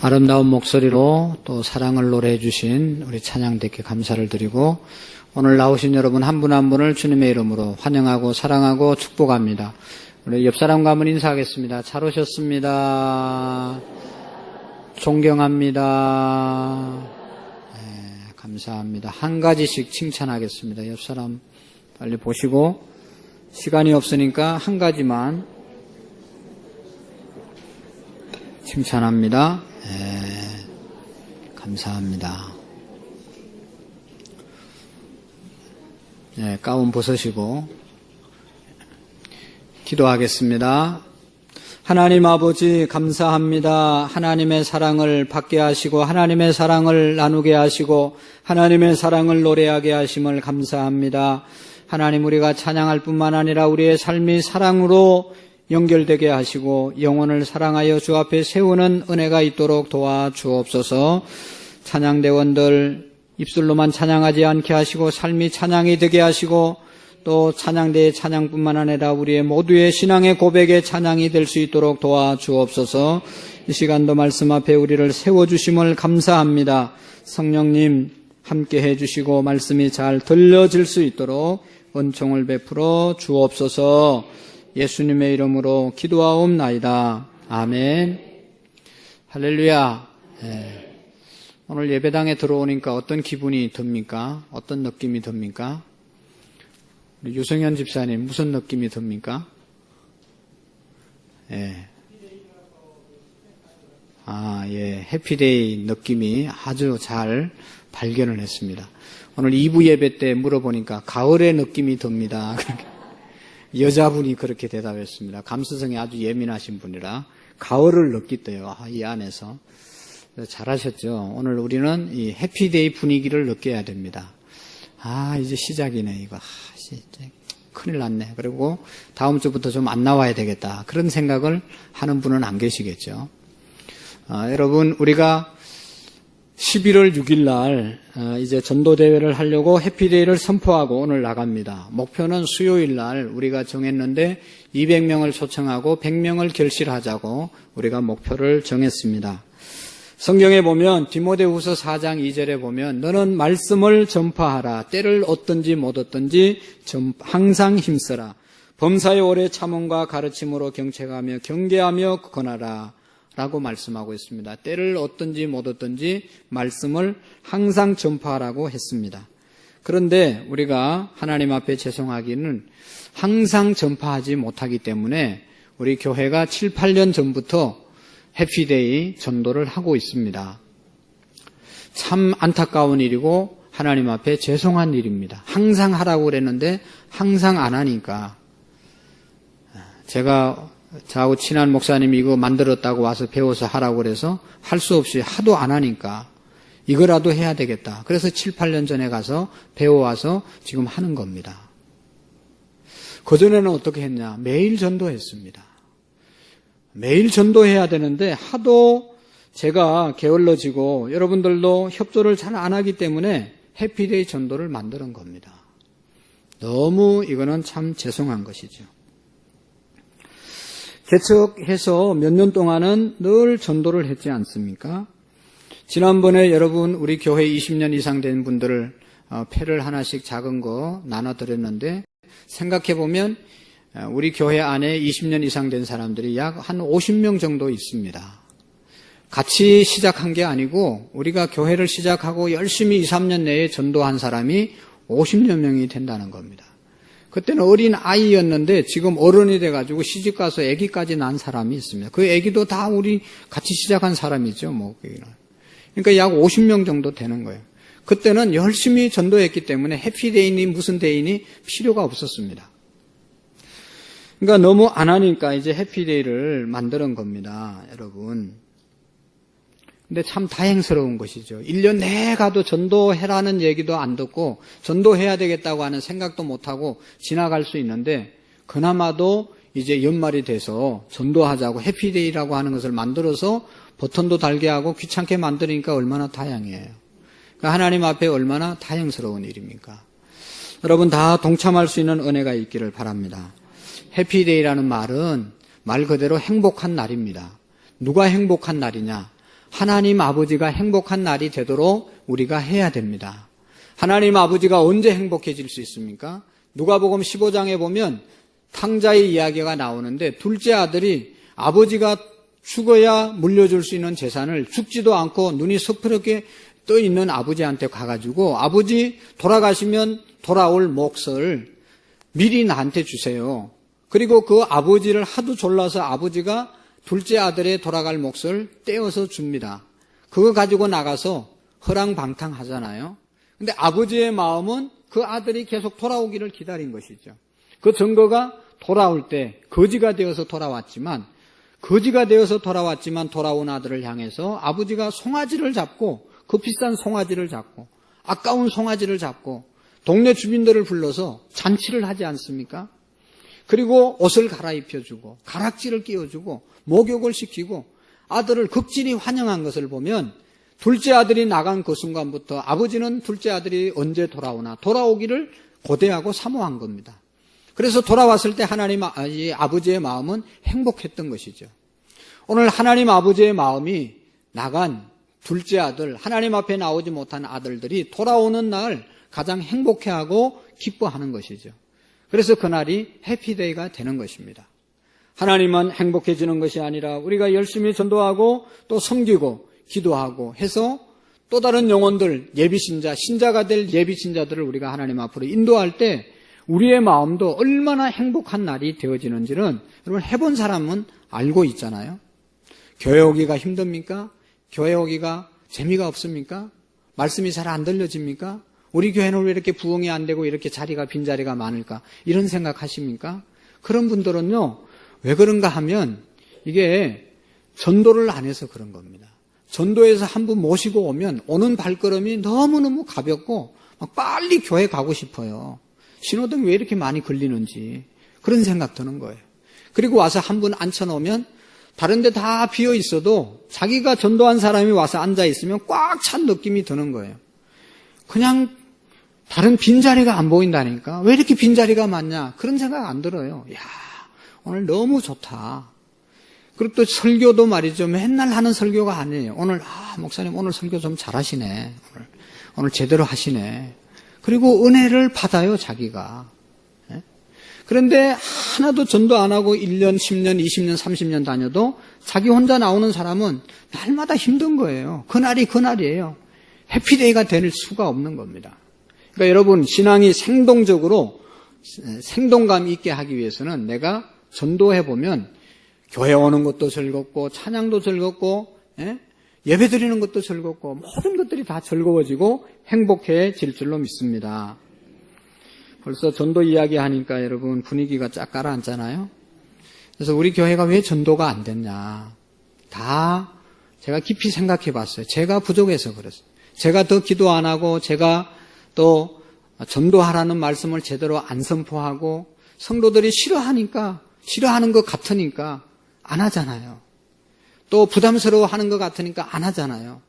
아름다운 목소리로 또 사랑을 노래해 주신 우리 찬양대께 감사를 드리고 오늘 나오신 여러분 한 분 한 분을 주님의 이름으로 환영하고 사랑하고 축복합니다. 우리 옆 사람과 한번 인사하겠습니다. 잘 오셨습니다. 존경합니다. 네, 감사합니다. 한 가지씩 칭찬하겠습니다. 옆 사람 빨리 보시고 시간이 없으니까 한 가지만 칭찬합니다. 네, 감사합니다. 네, 가운 벗으시고 기도하겠습니다. 하나님 아버지 감사합니다. 하나님의 사랑을 받게 하시고 하나님의 사랑을 나누게 하시고 하나님의 사랑을 노래하게 하심을 감사합니다. 하나님 우리가 찬양할 뿐만 아니라 우리의 삶이 사랑으로 연결되게 하시고 영혼을 사랑하여 주 앞에 세우는 은혜가 있도록 도와주옵소서. 찬양대원들 입술로만 찬양하지 않게 하시고 삶이 찬양이 되게 하시고 또 찬양대의 찬양뿐만 아니라 우리의 모두의 신앙의 고백의 찬양이 될 수 있도록 도와주옵소서. 이 시간도 말씀 앞에 우리를 세워주심을 감사합니다. 성령님 함께 해주시고 말씀이 잘 들려질 수 있도록 은총을 베풀어 주옵소서. 예수님의 이름으로 기도하옵나이다. 아멘. 할렐루야. 네. 오늘 예배당에 들어오니까 어떤 기분이 듭니까? 어떤 느낌이 듭니까? 우리 유성현 집사님 무슨 느낌이 듭니까? 예. 예. 해피데이 느낌이 아주 잘 발견을 했습니다. 오늘 2부 예배 때 물어보니까 가을의 느낌이 듭니다. 여자분이 그렇게 대답했습니다. 감수성이 아주 예민하신 분이라 가을을 느끼대요. 이 안에서. 잘하셨죠. 오늘 우리는 이 해피데이 분위기를 느껴야 됩니다. 이제 시작이네 이거. 이제 큰일 났네. 그리고 다음 주부터 좀 안 나와야 되겠다. 그런 생각을 하는 분은 안 계시겠죠. 여러분 우리가 11월 6일 날 이제 전도대회를 하려고 해피데이를 선포하고 오늘 나갑니다. 목표는 수요일 날 우리가 정했는데 200명을 초청하고 100명을 결실하자고 우리가 목표를 정했습니다. 성경에 보면 디모데후서 4장 2절에 보면 너는 말씀을 전파하라. 때를 얻든지 못 얻든지 항상 힘써라. 범사의 오래 참음과 가르침으로 경책하며 경계하며 권하라. 라고 말씀하고 있습니다. 때를 얻든지 못 얻든지 말씀을 항상 전파하라고 했습니다. 그런데 우리가 하나님 앞에 죄송하기는 항상 전파하지 못하기 때문에 우리 교회가 7, 8년 전부터 해피데이 전도를 하고 있습니다. 참 안타까운 일이고 하나님 앞에 죄송한 일입니다. 항상 하라고 그랬는데 항상 안 하니까 제가 저하고 친한 목사님이 이거 만들었다고 와서 배워서 하라고 그래서 할 수 없이 하도 안 하니까 이거라도 해야 되겠다. 그래서 7, 8년 전에 가서 배워와서 지금 하는 겁니다. 그전에는 어떻게 했냐? 매일 전도했습니다. 매일 전도해야 되는데 하도 제가 게을러지고 여러분들도 협조를 잘 안 하기 때문에 해피데이 전도를 만드는 겁니다. 너무 이거는 참 죄송한 것이죠. 개척해서 몇 년 동안은 늘 전도를 했지 않습니까? 지난번에 여러분 우리 교회 20년 이상 된 분들을 패를 하나씩 작은 거 나눠드렸는데 생각해보면 우리 교회 안에 20년 이상 된 사람들이 약 한 50명 정도 있습니다. 같이 시작한 게 아니고 우리가 교회를 시작하고 열심히 2, 3년 내에 전도한 사람이 50여 명이 된다는 겁니다. 그때는 어린 아이였는데 지금 어른이 돼가지고 시집가서 아기까지 낳은 사람이 있습니다. 그 아기도 다 우리 같이 시작한 사람이죠. 그러니까 약 50명 정도 되는 거예요. 그때는 열심히 전도했기 때문에 해피데이니 무슨 데이니 필요가 없었습니다. 그러니까 너무 안 하니까 이제 해피데이를 만드는 겁니다, 여러분. 근데 참 다행스러운 것이죠. 1년 내에 가도 전도해라는 얘기도 안 듣고 전도해야 되겠다고 하는 생각도 못하고 지나갈 수 있는데 그나마도 이제 연말이 돼서 전도하자고 해피데이라고 하는 것을 만들어서 버튼도 달게 하고 귀찮게 만드니까 얼마나 다양해요. 그러니까 하나님 앞에 얼마나 다행스러운 일입니까? 여러분 다 동참할 수 있는 은혜가 있기를 바랍니다. 해피데이라는 말은 말 그대로 행복한 날입니다. 누가 행복한 날이냐? 하나님 아버지가 행복한 날이 되도록 우리가 해야 됩니다. 하나님 아버지가 언제 행복해질 수 있습니까? 누가복음 15장에 보면 탕자의 이야기가 나오는데 둘째 아들이 아버지가 죽어야 물려줄 수 있는 재산을 죽지도 않고 눈이 서프렇게 떠 있는 아버지한테 가가지고 아버지 돌아가시면 돌아올 몫을 미리 나한테 주세요. 그리고 그 아버지를 하도 졸라서 아버지가 둘째 아들의 돌아갈 몫을 떼어서 줍니다. 그거 가지고 나가서 허랑방탕 하잖아요. 근데 아버지의 마음은 그 아들이 계속 돌아오기를 기다린 것이죠. 그 증거가 돌아올 때 거지가 되어서 돌아왔지만 돌아온 아들을 향해서 아버지가 송아지를 잡고 그 비싼 송아지를 잡고 아까운 송아지를 잡고 동네 주민들을 불러서 잔치를 하지 않습니까? 그리고 옷을 갈아입혀주고 가락지를 끼워주고 목욕을 시키고 아들을 극진히 환영한 것을 보면 둘째 아들이 나간 그 순간부터 아버지는 둘째 아들이 언제 돌아오나 돌아오기를 고대하고 사모한 겁니다. 그래서 돌아왔을 때 하나님 아버지의 마음은 행복했던 것이죠. 오늘 하나님 아버지의 마음이 나간 둘째 아들, 하나님 앞에 나오지 못한 아들들이 돌아오는 날 가장 행복해하고 기뻐하는 것이죠. 그래서 그날이 해피데이가 되는 것입니다. 하나님은 행복해지는 것이 아니라 우리가 열심히 전도하고 또 섬기고 기도하고 해서 또 다른 영혼들, 예비신자, 신자가 될 예비신자들을 우리가 하나님 앞으로 인도할 때 우리의 마음도 얼마나 행복한 날이 되어지는지는 여러분 해본 사람은 알고 있잖아요. 교회 오기가 힘듭니까? 교회 오기가 재미가 없습니까? 말씀이 잘 안 들려집니까? 우리 교회는 왜 이렇게 부흥이 안 되고 이렇게 자리가 빈자리가 많을까? 이런 생각하십니까? 그런 분들은요, 왜 그런가 하면 이게 전도를 안 해서 그런 겁니다. 전도에서 한 분 모시고 오면 오는 발걸음이 너무너무 가볍고 막 빨리 교회 가고 싶어요. 신호등 왜 이렇게 많이 걸리는지 그런 생각 드는 거예요. 그리고 와서 한 분 앉혀놓으면 다른 데 다 비어 있어도 자기가 전도한 사람이 와서 앉아 있으면 꽉 찬 느낌이 드는 거예요. 그냥 다른 빈자리가 안 보인다니까. 왜 이렇게 빈자리가 많냐? 그런 생각 안 들어요. 야, 오늘 너무 좋다. 그리고 또 설교도 말이죠. 맨날 하는 설교가 아니에요. 오늘 목사님 오늘 설교 좀 잘하시네. 오늘 제대로 하시네. 그리고 은혜를 받아요, 자기가. 그런데 하나도 전도 안 하고 1년, 10년, 20년, 30년 다녀도 자기 혼자 나오는 사람은 날마다 힘든 거예요. 그날이 그날이에요. 해피데이가 될 수가 없는 겁니다. 그러니까 여러분, 신앙이 생동적으로 생동감 있게 하기 위해서는 내가 전도해보면 교회 오는 것도 즐겁고 찬양도 즐겁고 예배 드리는 것도 즐겁고 모든 것들이 다 즐거워지고 행복해질 줄로 믿습니다. 벌써 전도 이야기하니까 여러분 분위기가 쫙 가라앉잖아요. 그래서 우리 교회가 왜 전도가 안 됐냐. 다 제가 깊이 생각해 봤어요. 제가 부족해서 그랬어요. 제가 더 기도 안 하고 제가 또 전도하라는 말씀을 제대로 안 선포하고 성도들이 싫어하는 것 같으니까 안 하잖아요. 또 부담스러워하는 것 같으니까 안 하잖아요.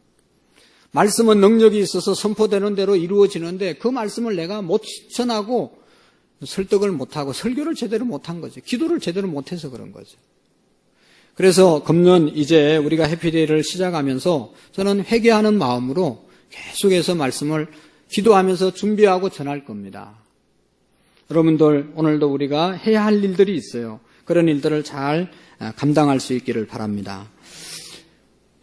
말씀은 능력이 있어서 선포되는 대로 이루어지는데 그 말씀을 내가 못 전하고 설득을 못하고 설교를 제대로 못한 거죠. 기도를 제대로 못해서 그런 거죠. 그래서 금년 이제 우리가 해피데이를 시작하면서 저는 회개하는 마음으로 계속해서 말씀을 기도하면서 준비하고 전할 겁니다. 여러분들 오늘도 우리가 해야 할 일들이 있어요. 그런 일들을 잘 감당할 수 있기를 바랍니다.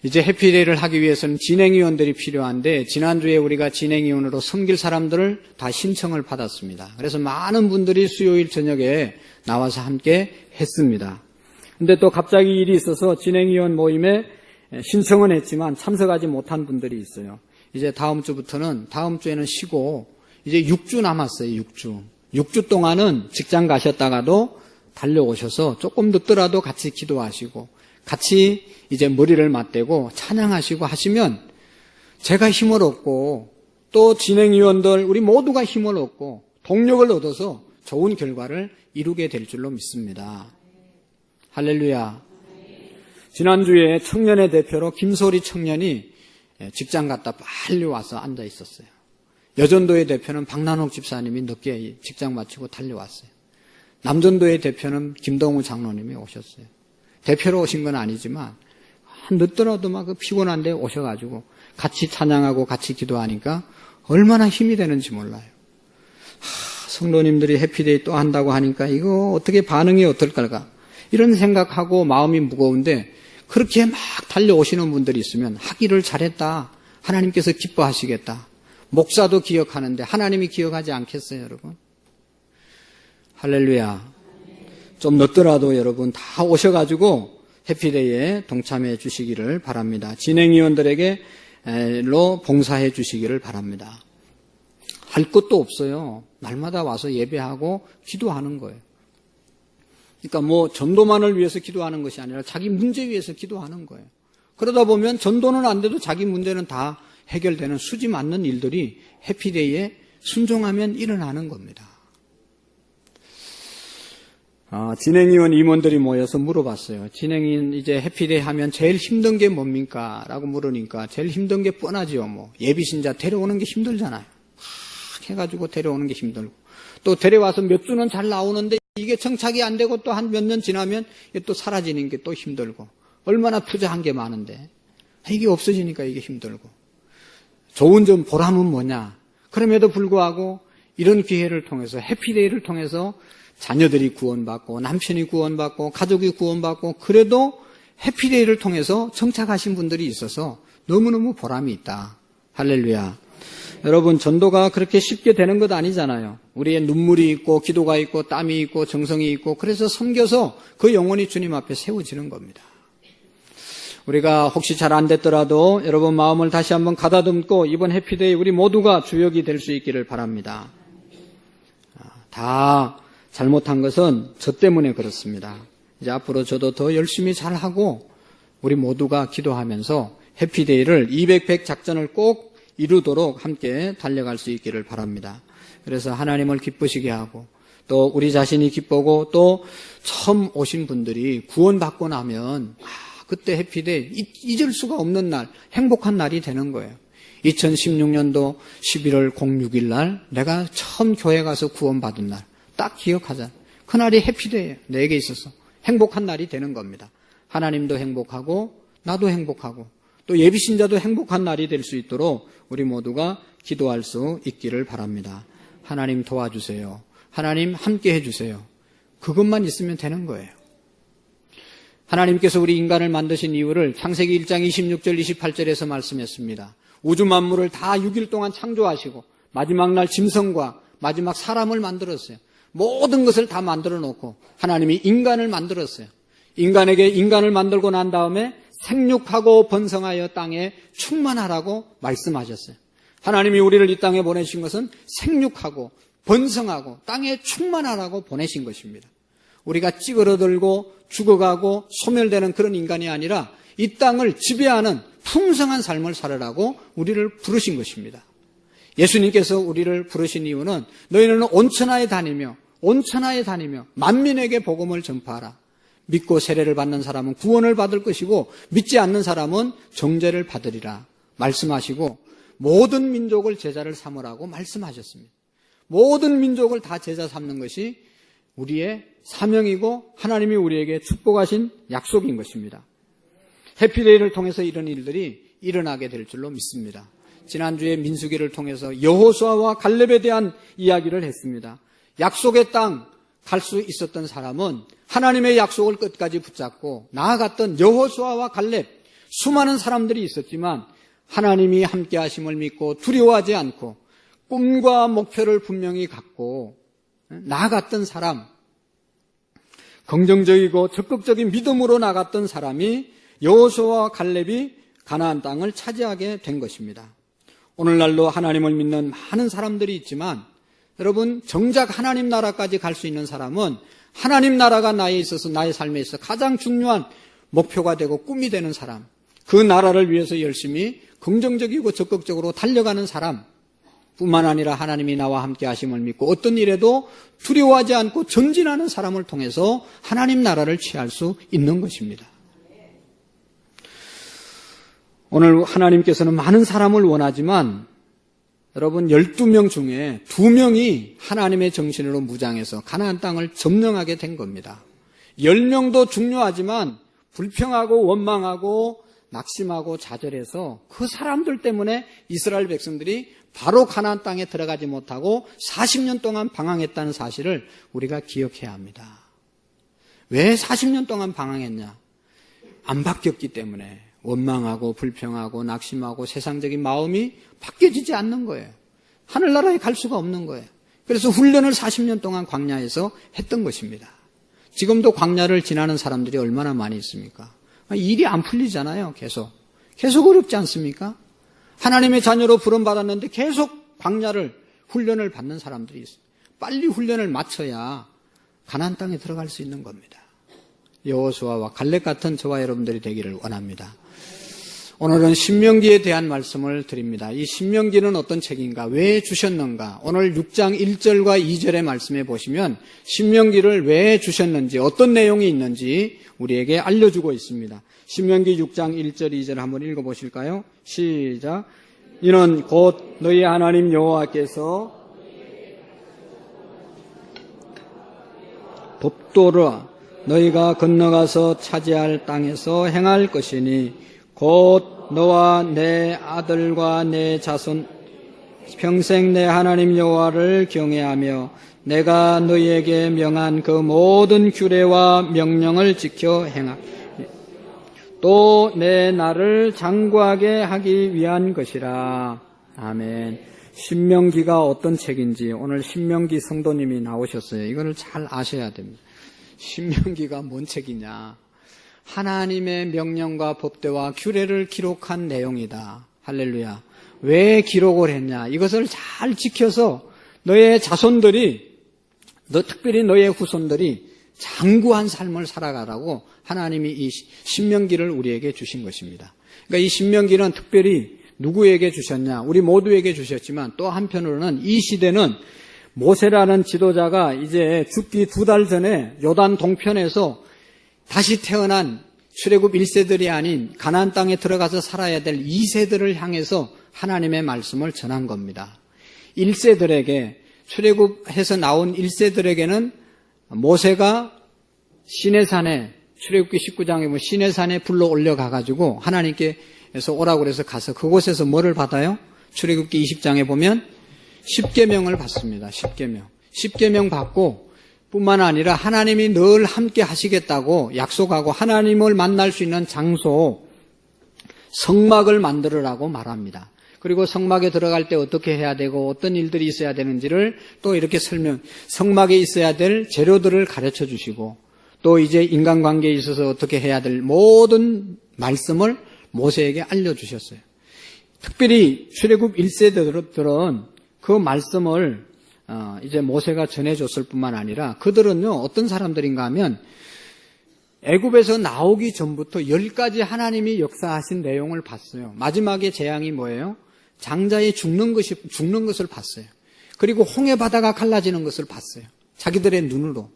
이제 해피데이를 하기 위해서는 진행위원들이 필요한데 지난주에 우리가 진행위원으로 섬길 사람들을 다 신청을 받았습니다. 그래서 많은 분들이 수요일 저녁에 나와서 함께 했습니다. 근데 또 갑자기 일이 있어서 진행위원 모임에 신청은 했지만 참석하지 못한 분들이 있어요. 이제 다음 주에는 쉬고 이제 6주 남았어요. 6주 동안은 직장 가셨다가도 달려오셔서 조금 늦더라도 같이 기도하시고 같이 이제 머리를 맞대고 찬양하시고 하시면 제가 힘을 얻고 또 진행위원들 우리 모두가 힘을 얻고 동력을 얻어서 좋은 결과를 이루게 될 줄로 믿습니다. 할렐루야. 지난주에 청년의 대표로 김소리 청년이 직장 갔다 빨리 와서 앉아 있었어요. 여전도의 대표는 박난옥 집사님이 늦게 직장 마치고 달려왔어요. 남전도의 대표는 김동우 장로님이 오셨어요. 대표로 오신 건 아니지만 늦더라도 막 피곤한데 오셔가지고 같이 찬양하고 같이 기도하니까 얼마나 힘이 되는지 몰라요. 성도님들이 해피데이 또 한다고 하니까 이거 어떻게 반응이 어떨까? 이런 생각하고 마음이 무거운데 그렇게 막 달려오시는 분들이 있으면 하기를 잘했다. 하나님께서 기뻐하시겠다. 목사도 기억하는데 하나님이 기억하지 않겠어요, 여러분? 할렐루야. 좀 늦더라도 여러분 다 오셔가지고 해피데이에 동참해 주시기를 바랍니다. 진행위원들에게 봉사해 주시기를 바랍니다. 할 것도 없어요. 날마다 와서 예배하고 기도하는 거예요. 그러니까 뭐 전도만을 위해서 기도하는 것이 아니라 자기 문제 위해서 기도하는 거예요. 그러다 보면 전도는 안 돼도 자기 문제는 다 해결되는 수지 맞는 일들이 해피데이에 순종하면 일어나는 겁니다. 진행위원 임원들이 모여서 물어봤어요. 진행인 이제 해피데이 하면 제일 힘든 게 뭡니까? 라고 물으니까 제일 힘든 게 뻔하지요. 뭐 예비신자 데려오는 게 힘들잖아요. 막 해가지고 데려오는 게 힘들고 또 데려와서 몇 주는 잘 나오는데 이게 정착이 안 되고 또 한 몇 년 지나면 또 사라지는 게 또 힘들고 얼마나 투자한 게 많은데 이게 없어지니까 이게 힘들고 좋은 점 보람은 뭐냐? 그럼에도 불구하고 이런 기회를 통해서 해피데이를 통해서 자녀들이 구원받고 남편이 구원받고 가족이 구원받고 그래도 해피데이를 통해서 정착하신 분들이 있어서 너무너무 보람이 있다. 할렐루야. 여러분 전도가 그렇게 쉽게 되는 것 아니잖아요. 우리의 눈물이 있고 기도가 있고 땀이 있고 정성이 있고 그래서 섬겨서 그 영혼이 주님 앞에 세워지는 겁니다. 우리가 혹시 잘 안 됐더라도 여러분 마음을 다시 한번 가다듬고 이번 해피데이 우리 모두가 주역이 될 수 있기를 바랍니다. 다 잘못한 것은 저 때문에 그렇습니다. 이제 앞으로 저도 더 열심히 잘하고 우리 모두가 기도하면서 해피데이를 200팩 작전을 꼭 이루도록 함께 달려갈 수 있기를 바랍니다. 그래서 하나님을 기쁘시게 하고 또 우리 자신이 기쁘고 또 처음 오신 분들이 구원받고 나면 그때 해피데이 잊을 수가 없는 날, 행복한 날이 되는 거예요. 2016년도 11월 06일 날 내가 처음 교회 가서 구원받은 날 딱 기억하자. 그날이 해피데이예요. 내게 있어서 행복한 날이 되는 겁니다. 하나님도 행복하고 나도 행복하고 또 예비신자도 행복한 날이 될 수 있도록 우리 모두가 기도할 수 있기를 바랍니다. 하나님 도와주세요. 하나님 함께 해주세요. 그것만 있으면 되는 거예요. 하나님께서 우리 인간을 만드신 이유를 창세기 1장 26절 28절에서 말씀했습니다. 우주 만물을 다 6일 동안 창조하시고 마지막 날 짐승과 마지막 사람을 만들었어요. 모든 것을 다 만들어 놓고 하나님이 인간을 만들었어요. 인간에게 인간을 만들고 난 다음에 생육하고 번성하여 땅에 충만하라고 말씀하셨어요. 하나님이 우리를 이 땅에 보내신 것은 생육하고 번성하고 땅에 충만하라고 보내신 것입니다. 우리가 찌그러들고 죽어가고 소멸되는 그런 인간이 아니라 이 땅을 지배하는 풍성한 삶을 살으라고 우리를 부르신 것입니다. 예수님께서 우리를 부르신 이유는 너희는 온 천하에 다니며 만민에게 복음을 전파하라. 믿고 세례를 받는 사람은 구원을 받을 것이고 믿지 않는 사람은 정죄를 받으리라 말씀하시고 모든 민족을 제자를 삼으라고 말씀하셨습니다. 모든 민족을 다 제자 삼는 것이 우리의 사명이고 하나님이 우리에게 축복하신 약속인 것입니다. 해피데이를 통해서 이런 일들이 일어나게 될 줄로 믿습니다. 지난주에 민수기를 통해서 여호수아와 갈렙에 대한 이야기를 했습니다. 약속의 땅 갈 수 있었던 사람은 하나님의 약속을 끝까지 붙잡고 나아갔던 여호수아와 갈렙, 수많은 사람들이 있었지만 하나님이 함께 하심을 믿고 두려워하지 않고 꿈과 목표를 분명히 갖고 나아갔던 사람, 긍정적이고 적극적인 믿음으로 나갔던 사람이 여호수아와 갈렙이 가나안 땅을 차지하게 된 것입니다. 오늘날도 하나님을 믿는 많은 사람들이 있지만 여러분 정작 하나님 나라까지 갈 수 있는 사람은 하나님 나라가 나에 있어서 나의 삶에 있어서 가장 중요한 목표가 되고 꿈이 되는 사람, 그 나라를 위해서 열심히 긍정적이고 적극적으로 달려가는 사람 뿐만 아니라 하나님이 나와 함께 하심을 믿고 어떤 일에도 두려워하지 않고 전진하는 사람을 통해서 하나님 나라를 취할 수 있는 것입니다. 오늘 하나님께서는 많은 사람을 원하지만 여러분 12명 중에 2명이 하나님의 정신으로 무장해서 가나안 땅을 점령하게 된 겁니다. 10명도 중요하지만 불평하고 원망하고 낙심하고 좌절해서 그 사람들 때문에 이스라엘 백성들이 바로 가나안 땅에 들어가지 못하고 40년 동안 방황했다는 사실을 우리가 기억해야 합니다. 왜 40년 동안 방황했냐? 안 바뀌었기 때문에 원망하고 불평하고 낙심하고 세상적인 마음이 바뀌어지지 않는 거예요. 하늘나라에 갈 수가 없는 거예요. 그래서 훈련을 40년 동안 광야에서 했던 것입니다. 지금도 광야를 지나는 사람들이 얼마나 많이 있습니까? 일이 안 풀리잖아요. 계속 어렵지 않습니까? 하나님의 자녀로 부름받았는데 계속 광야를 훈련을 받는 사람들이 있어요. 빨리 훈련을 마쳐야 가나안 땅에 들어갈 수 있는 겁니다. 여호수아와 갈렙 같은 저와 여러분들이 되기를 원합니다. 오늘은 신명기에 대한 말씀을 드립니다. 이 신명기는 어떤 책인가? 왜 주셨는가? 오늘 6장 1절과 2절의 말씀에 보시면 신명기를 왜 주셨는지, 어떤 내용이 있는지 우리에게 알려주고 있습니다. 신명기 6장 1절 2절 한번 읽어보실까요? 시작. 이는 곧 너희 하나님 여호와께서 법도를 너희가 건너가서 차지할 땅에서 행할 것이니 곧 너와 내 아들과 내 자손 평생 내 하나님 여호와를 경외하며 내가 너희에게 명한 그 모든 규례와 명령을 지켜 행하며 또 내 나를 장구하게 하기 위한 것이라. 아멘. 신명기가 어떤 책인지 오늘 신명기 성도님이 나오셨어요. 이거를 잘 아셔야 됩니다. 신명기가 뭔 책이냐? 하나님의 명령과 법대와 규례를 기록한 내용이다. 할렐루야. 왜 기록을 했냐? 이것을 잘 지켜서 너의 자손들이, 특별히 너의 후손들이 장구한 삶을 살아가라고 하나님이 이 신명기를 우리에게 주신 것입니다. 그러니까 이 신명기는 특별히 누구에게 주셨냐? 우리 모두에게 주셨지만 또 한편으로는 이 시대는 모세라는 지도자가 이제 죽기 2달 전에 요단 동편에서 다시 태어난 출애굽 1세들이 아닌 가나안 땅에 들어가서 살아야 될 2세들을 향해서 하나님의 말씀을 전한 겁니다. 1세들에게, 출애굽해서 나온 1세들에게는 모세가 시내산에, 출애굽기 19장에 보면 시내산에 불러 올려가가지고 하나님께서 오라고 그래서 가서 그곳에서 뭐를 받아요? 출애굽기 20장에 보면 10계명을 받습니다. 10계명. 10계명 받고 뿐만 아니라 하나님이 늘 함께 하시겠다고 약속하고 하나님을 만날 수 있는 장소, 성막을 만들으라고 말합니다. 그리고 성막에 들어갈 때 어떻게 해야 되고 어떤 일들이 있어야 되는지를 또 이렇게 성막에 있어야 될 재료들을 가르쳐 주시고 또 이제 인간관계에 있어서 어떻게 해야 될 모든 말씀을 모세에게 알려주셨어요. 특별히 출애굽 1세들은 그 말씀을 이제 모세가 전해줬을 뿐만 아니라 그들은요 어떤 사람들인가 하면 애굽에서 나오기 전부터 10가지 하나님이 역사하신 내용을 봤어요. 마지막에 재앙이 뭐예요? 장자의 죽는 것을 봤어요. 그리고 홍해 바다가 갈라지는 것을 봤어요. 자기들의 눈으로.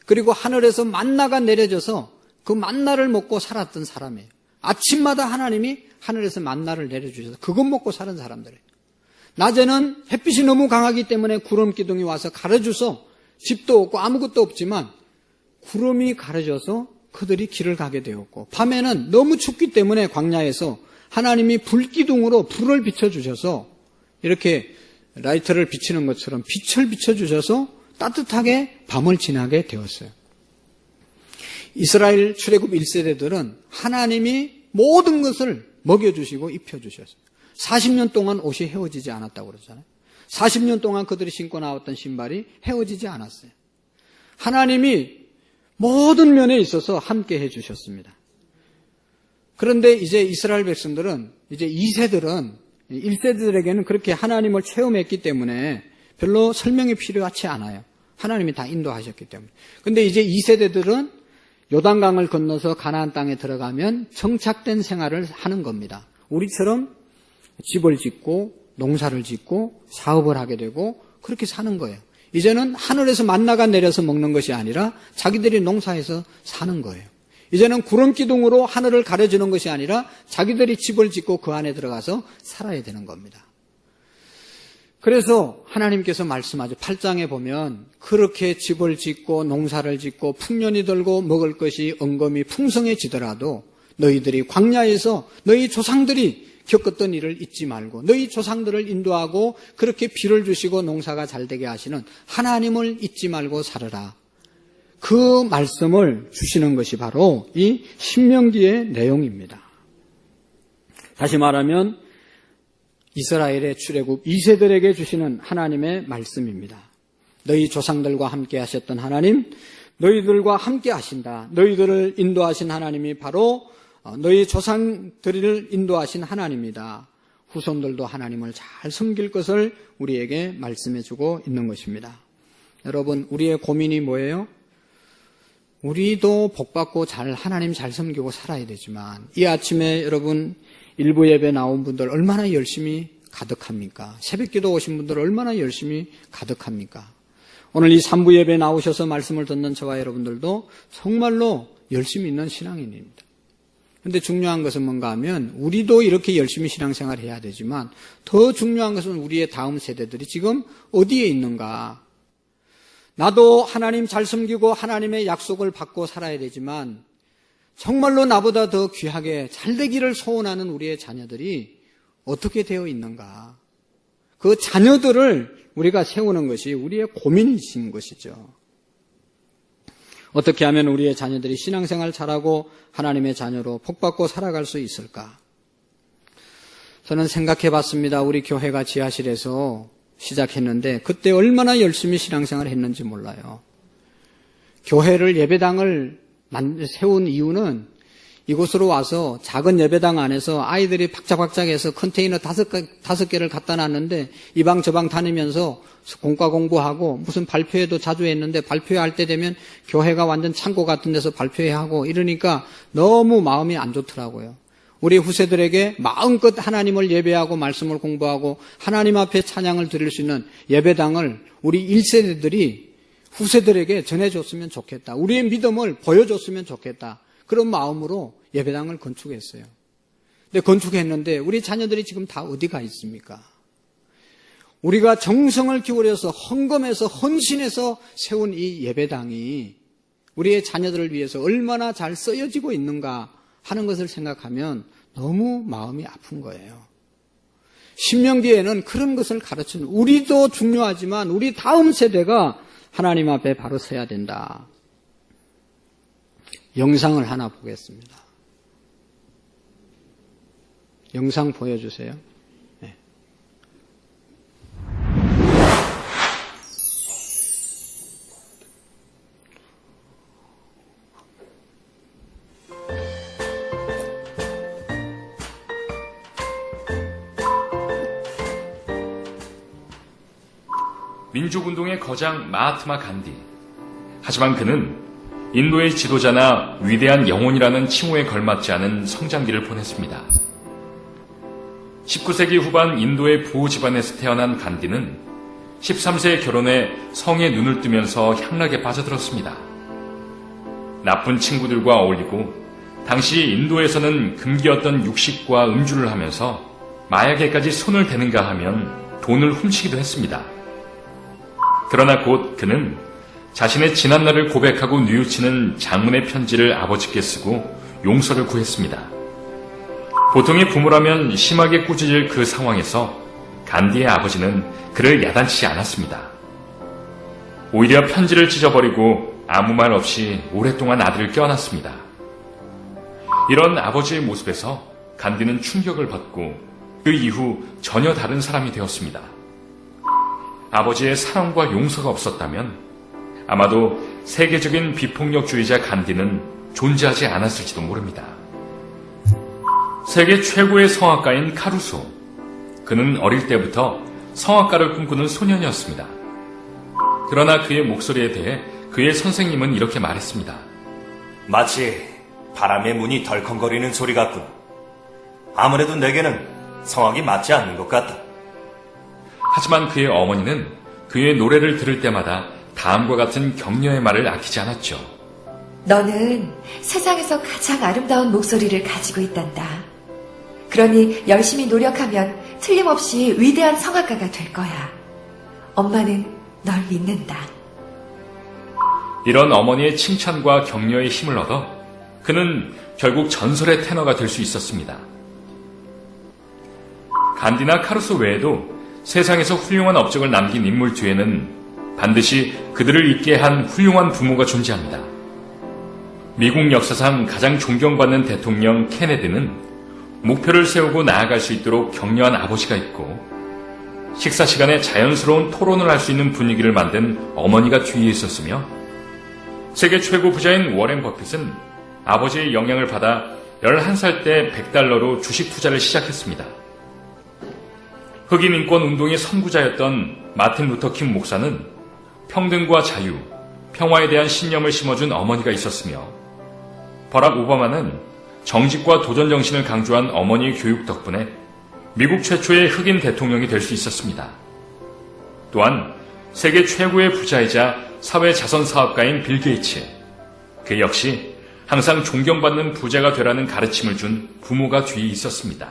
그리고 하늘에서 만나가 내려져서 그 만나를 먹고 살았던 사람이에요. 아침마다 하나님이 하늘에서 만나를 내려주셔서 그것 먹고 사는 사람들이에요. 낮에는 햇빛이 너무 강하기 때문에 구름 기둥이 와서 가려줘서 집도 없고 아무것도 없지만 구름이 가려져서 그들이 길을 가게 되었고 밤에는 너무 춥기 때문에 광야에서 하나님이 불기둥으로 불을 비춰주셔서 이렇게 라이터를 비치는 것처럼 빛을 비춰주셔서 따뜻하게 밤을 지나게 되었어요. 이스라엘 출애굽 1세대들은 하나님이 모든 것을 먹여주시고 입혀주셨어요. 40년 동안 옷이 헤어지지 않았다고 그러잖아요. 40년 동안 그들이 신고 나왔던 신발이 헤어지지 않았어요. 하나님이 모든 면에 있어서 함께 해주셨습니다. 그런데 이제 이스라엘 백성들은, 이제 2세들은, 1세들에게는 그렇게 하나님을 체험했기 때문에 별로 설명이 필요하지 않아요. 하나님이 다 인도하셨기 때문에. 근데 이제 2세대들은 요단강을 건너서 가나안 땅에 들어가면 정착된 생활을 하는 겁니다. 우리처럼 집을 짓고 농사를 짓고 사업을 하게 되고 그렇게 사는 거예요. 이제는 하늘에서 만나가 내려서 먹는 것이 아니라 자기들이 농사해서 사는 거예요. 이제는 구름기둥으로 하늘을 가려주는 것이 아니라 자기들이 집을 짓고 그 안에 들어가서 살아야 되는 겁니다. 그래서 하나님께서 말씀하죠. 8장에 보면 그렇게 집을 짓고 농사를 짓고 풍년이 들고 먹을 것이 엉금이 풍성해지더라도 너희들이 광야에서 너희 조상들이 겪었던 일을 잊지 말고 너희 조상들을 인도하고 그렇게 비를 주시고 농사가 잘 되게 하시는 하나님을 잊지 말고 살아라. 그 말씀을 주시는 것이 바로 이 신명기의 내용입니다. 다시 말하면 이스라엘의 출애굽 2세들에게 주시는 하나님의 말씀입니다. 너희 조상들과 함께 하셨던 하나님, 너희들과 함께 하신다. 너희들을 인도하신 하나님이 바로 너희 조상들을 인도하신 하나님이다. 후손들도 하나님을 잘 섬길 것을 우리에게 말씀해 주고 있는 것입니다. 여러분, 우리의 고민이 뭐예요? 우리도 복받고 하나님 잘 섬기고 살아야 되지만 이 아침에 여러분 일부 예배 나온 분들 얼마나 열심히 가득합니까? 새벽기도 오신 분들 얼마나 열심히 가득합니까? 오늘 이 3부 예배 나오셔서 말씀을 듣는 저와 여러분들도 정말로 열심히 있는 신앙인입니다. 그런데 중요한 것은 뭔가 하면 우리도 이렇게 열심히 신앙생활을 해야 되지만 더 중요한 것은 우리의 다음 세대들이 지금 어디에 있는가? 나도 하나님 잘 섬기고 하나님의 약속을 받고 살아야 되지만 정말로 나보다 더 귀하게 잘 되기를 소원하는 우리의 자녀들이 어떻게 되어 있는가? 그 자녀들을 우리가 세우는 것이 우리의 고민이신 것이죠. 어떻게 하면 우리의 자녀들이 신앙생활 잘하고 하나님의 자녀로 복받고 살아갈 수 있을까? 저는 생각해 봤습니다. 우리 교회가 지하실에서 시작했는데 그때 얼마나 열심히 신앙생활을 했는지 몰라요. 교회를 예배당을 세운 이유는 이곳으로 와서 작은 예배당 안에서 아이들이 박짝박짝해서 컨테이너 5개를 갖다 놨는데 이 방 저 방 다니면서 공과 공부하고 무슨 발표회도 자주 했는데 발표할 때 되면 교회가 완전 창고 같은 데서 발표회하고 이러니까 너무 마음이 안 좋더라고요. 우리 후세들에게 마음껏 하나님을 예배하고 말씀을 공부하고 하나님 앞에 찬양을 드릴 수 있는 예배당을 우리 1세대들이 후세들에게 전해줬으면 좋겠다. 우리의 믿음을 보여줬으면 좋겠다. 그런 마음으로 예배당을 건축했어요. 근데 건축했는데 우리 자녀들이 지금 다 어디가 있습니까? 우리가 정성을 기울여서 헌금해서 헌신해서 세운 이 예배당이 우리의 자녀들을 위해서 얼마나 잘 쓰여지고 있는가 하는 것을 생각하면 너무 마음이 아픈 거예요. 신명기에는 그런 것을 가르치는 우리도 중요하지만 우리 다음 세대가 하나님 앞에 바로 서야 된다. 영상을 하나 보겠습니다. 영상 보여주세요. 네. 민족운동의 거장 마하트마 간디. 하지만 그는 인도의 지도자나 위대한 영혼이라는 칭호에 걸맞지 않은 성장기를 보냈습니다. 19세기 후반 인도의 부호 집안에서 태어난 간디는 13세에 결혼해 성에 눈을 뜨면서 향락에 빠져들었습니다. 나쁜 친구들과 어울리고 당시 인도에서는 금기였던 육식과 음주를 하면서 마약에까지 손을 대는가 하면 돈을 훔치기도 했습니다. 그러나 곧 그는 자신의 지난날을 고백하고 뉘우치는 장문의 편지를 아버지께 쓰고 용서를 구했습니다. 보통의 부모라면 심하게 꾸짖을 그 상황에서 간디의 아버지는 그를 야단치지 않았습니다. 오히려 편지를 찢어버리고 아무 말 없이 오랫동안 아들을 껴안았습니다. 이런 아버지의 모습에서 간디는 충격을 받고 그 이후 전혀 다른 사람이 되었습니다. 아버지의 사랑과 용서가 없었다면 아마도 세계적인 비폭력주의자 간디는 존재하지 않았을지도 모릅니다. 세계 최고의 성악가인 카루소. 그는 어릴 때부터 성악가를 꿈꾸는 소년이었습니다. 그러나 그의 목소리에 대해 그의 선생님은 이렇게 말했습니다. 마치 바람의 문이 덜컹거리는 소리 같군. 아무래도 내게는 성악이 맞지 않는 것 같다. 하지만 그의 어머니는 그의 노래를 들을 때마다 다음과 같은 격려의 말을 아끼지 않았죠. 너는 세상에서 가장 아름다운 목소리를 가지고 있단다. 그러니 열심히 노력하면 틀림없이 위대한 성악가가 될 거야. 엄마는 널 믿는다. 이런 어머니의 칭찬과 격려의 힘을 얻어 그는 결국 전설의 테너가 될 수 있었습니다. 간디나 카루소 외에도 세상에서 훌륭한 업적을 남긴 인물 뒤에는 반드시 그들을 있게 한 훌륭한 부모가 존재합니다. 미국 역사상 가장 존경받는 대통령 케네디는 목표를 세우고 나아갈 수 있도록 격려한 아버지가 있고, 식사 시간에 자연스러운 토론을 할 수 있는 분위기를 만든 어머니가 뒤에 있었으며, 세계 최고 부자인 워렌 버핏은 아버지의 영향을 받아 11살 때 $100로 주식 투자를 시작했습니다. 흑인 인권 운동의 선구자였던 마틴 루터 킹 목사는 평등과 자유, 평화에 대한 신념을 심어준 어머니가 있었으며, 버락 오바마는 정직과 도전 정신을 강조한 어머니의 교육 덕분에 미국 최초의 흑인 대통령이 될 수 있었습니다. 또한 세계 최고의 부자이자 사회 자선 사업가인 빌 게이츠, 그 역시 항상 존경받는 부자가 되라는 가르침을 준 부모가 뒤에 있었습니다.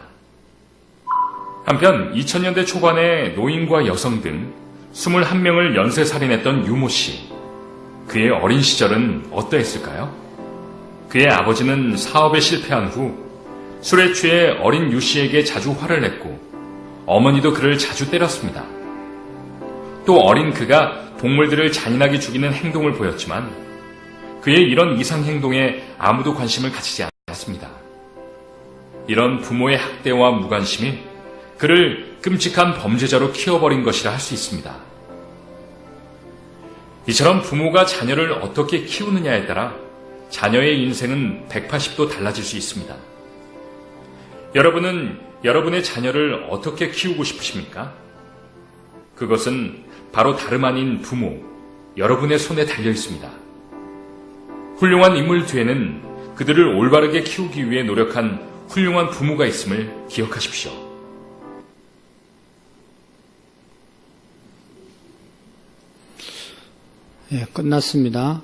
한편 2000년대 초반에 노인과 여성 등 21명을 연쇄살인했던 유모 씨, 그의 어린 시절은 어떠했을까요? 그의 아버지는 사업에 실패한 후 술에 취해 어린 유 씨에게 자주 화를 냈고, 어머니도 그를 자주 때렸습니다. 또 어린 그가 동물들을 잔인하게 죽이는 행동을 보였지만 그의 이런 이상 행동에 아무도 관심을 가지지 않았습니다. 이런 부모의 학대와 무관심이 그를 끔찍한 범죄자로 키워버린 것이라 할 수 있습니다. 이처럼 부모가 자녀를 어떻게 키우느냐에 따라 자녀의 인생은 180도 달라질 수 있습니다. 여러분은 여러분의 자녀를 어떻게 키우고 싶으십니까? 그것은 바로 다름 아닌 부모, 여러분의 손에 달려 있습니다. 훌륭한 인물 뒤에는 그들을 올바르게 키우기 위해 노력한 훌륭한 부모가 있음을 기억하십시오. 예, 끝났습니다.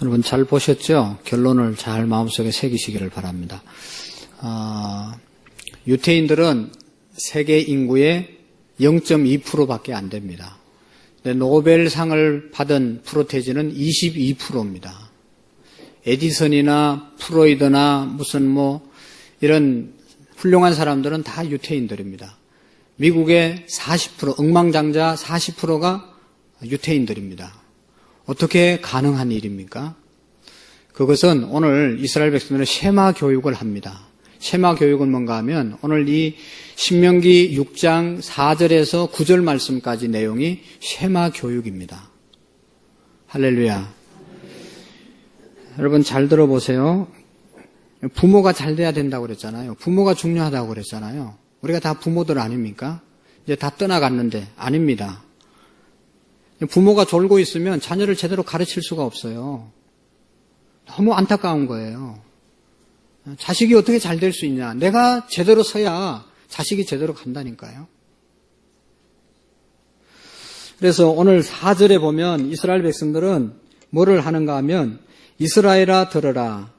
여러분 잘 보셨죠? 결론을 잘 마음속에 새기시기를 바랍니다. 유태인들은 세계 인구의 0.2%밖에 안 됩니다. 노벨상을 받은 프로테지는 22%입니다. 에디선이나 프로이드나 무슨 이런 훌륭한 사람들은 다 유태인들입니다. 미국의 40%, 억망장자 40%가 유태인들입니다. 어떻게 가능한 일입니까? 그것은 오늘 이스라엘 백성들은 셰마 교육을 합니다. 셰마 교육은 뭔가 하면 오늘 이 신명기 6장 4절에서 9절 말씀까지 내용이 셰마 교육입니다. 할렐루야. 여러분 잘 들어보세요. 부모가 잘 돼야 된다고 그랬잖아요. 부모가 중요하다고 그랬잖아요. 우리가 다 부모들 아닙니까? 이제 다 떠나갔는데 아닙니다. 부모가 졸고 있으면 자녀를 제대로 가르칠 수가 없어요. 너무 안타까운 거예요. 자식이 어떻게 잘 될 수 있냐. 내가 제대로 서야 자식이 제대로 간다니까요. 그래서 오늘 4절에 보면 이스라엘 백성들은 뭐를 하는가 하면 이스라엘아 들으라.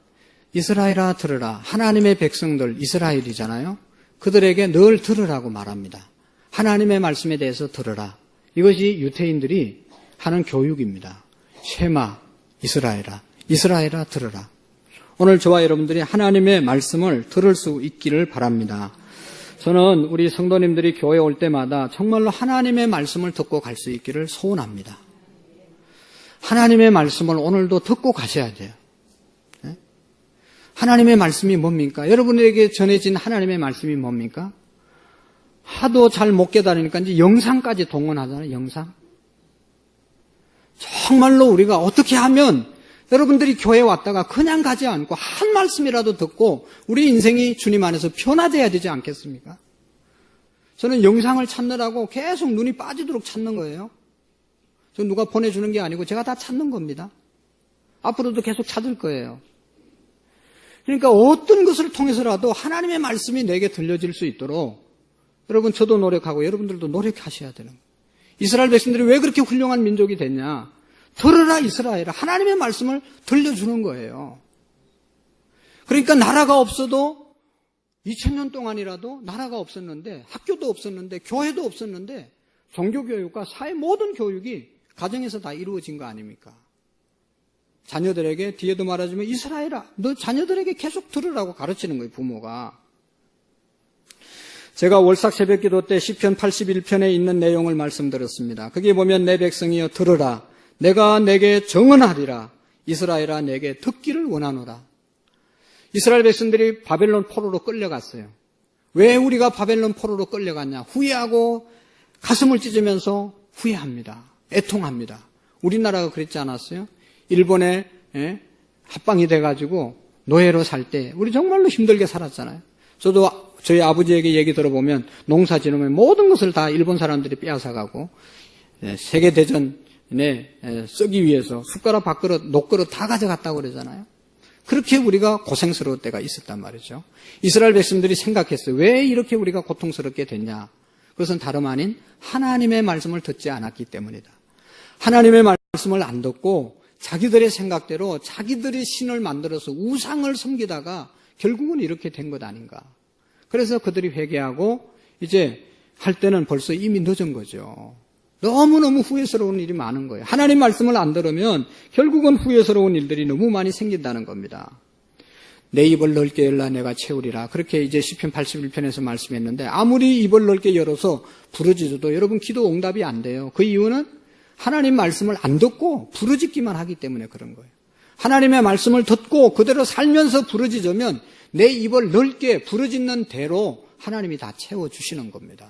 이스라엘아 들으라. 하나님의 백성들 이스라엘이잖아요. 그들에게 늘 들으라고 말합니다. 하나님의 말씀에 대해서 들으라. 이것이 유태인들이 하는 교육입니다. 셰마 이스라엘아. 이스라엘아 들으라. 오늘 저와 여러분들이 하나님의 말씀을 들을 수 있기를 바랍니다. 저는 우리 성도님들이 교회 올 때마다 정말로 하나님의 말씀을 듣고 갈 수 있기를 소원합니다. 하나님의 말씀을 오늘도 듣고 가셔야 돼요. 하나님의 말씀이 뭡니까? 여러분에게 전해진 하나님의 말씀이 뭡니까? 하도 잘 못 깨달으니까 이제 영상까지 동원하잖아요. 영상. 정말로 우리가 어떻게 하면 여러분들이 교회에 왔다가 그냥 가지 않고 한 말씀이라도 듣고 우리 인생이 주님 안에서 변화돼야 되지 않겠습니까? 저는 영상을 찾느라고 계속 눈이 빠지도록 찾는 거예요. 저 누가 보내주는 게 아니고 제가 다 찾는 겁니다. 앞으로도 계속 찾을 거예요. 그러니까 어떤 것을 통해서라도 하나님의 말씀이 내게 들려질 수 있도록 여러분 저도 노력하고 여러분들도 노력하셔야 되는 거예요. 이스라엘 백성들이 왜 그렇게 훌륭한 민족이 됐냐? 들으라 이스라엘아. 하나님의 말씀을 들려주는 거예요. 그러니까 나라가 없어도 2000년 동안이라도 나라가 없었는데 학교도 없었는데 교회도 없었는데 종교교육과 사회 모든 교육이 가정에서 다 이루어진 거 아닙니까? 자녀들에게 뒤에도 말하지만 이스라엘아, 너 자녀들에게 계속 들으라고 가르치는 거예요, 부모가. 제가 월삭 새벽기도 때 시편 81편에 있는 내용을 말씀드렸습니다. 거기에 보면 내 백성이여 들으라. 내가 내게 정언하리라. 이스라엘아 내게 듣기를 원하노라. 이스라엘 백성들이 바벨론 포로로 끌려갔어요. 왜 우리가 바벨론 포로로 끌려갔냐? 후회하고 가슴을 찢으면서 후회합니다. 애통합니다. 우리나라가 그랬지 않았어요? 일본에 합방이 돼가지고 노예로 살 때 우리 정말로 힘들게 살았잖아요. 저도 저희 아버지에게 얘기 들어보면 농사 지으면 모든 것을 다 일본 사람들이 빼앗아가고 세계대전에 쓰기 위해서 숟가락, 밥그릇, 녹그릇 다 가져갔다고 그러잖아요. 그렇게 우리가 고생스러울 때가 있었단 말이죠. 이스라엘 백성들이 생각했어요. 왜 이렇게 우리가 고통스럽게 됐냐? 그것은 다름 아닌 하나님의 말씀을 듣지 않았기 때문이다. 하나님의 말씀을 안 듣고 자기들의 생각대로 자기들이 신을 만들어서 우상을 섬기다가 결국은 이렇게 된 것 아닌가. 그래서 그들이 회개하고 이제 할 때는 벌써 이미 늦은 거죠. 너무너무 후회스러운 일이 많은 거예요. 하나님 말씀을 안 들으면 결국은 후회스러운 일들이 너무 많이 생긴다는 겁니다. 내 입을 넓게 열라 내가 채우리라. 그렇게 이제 시편 81편에서 말씀했는데 아무리 입을 넓게 열어서 부르짖어도 여러분 기도 응답이 안 돼요. 그 이유는 하나님 말씀을 안 듣고 부르짖기만 하기 때문에 그런 거예요. 하나님의 말씀을 듣고 그대로 살면서 부르짖으면 내 입을 넓게 부르짖는 대로 하나님이 다 채워주시는 겁니다.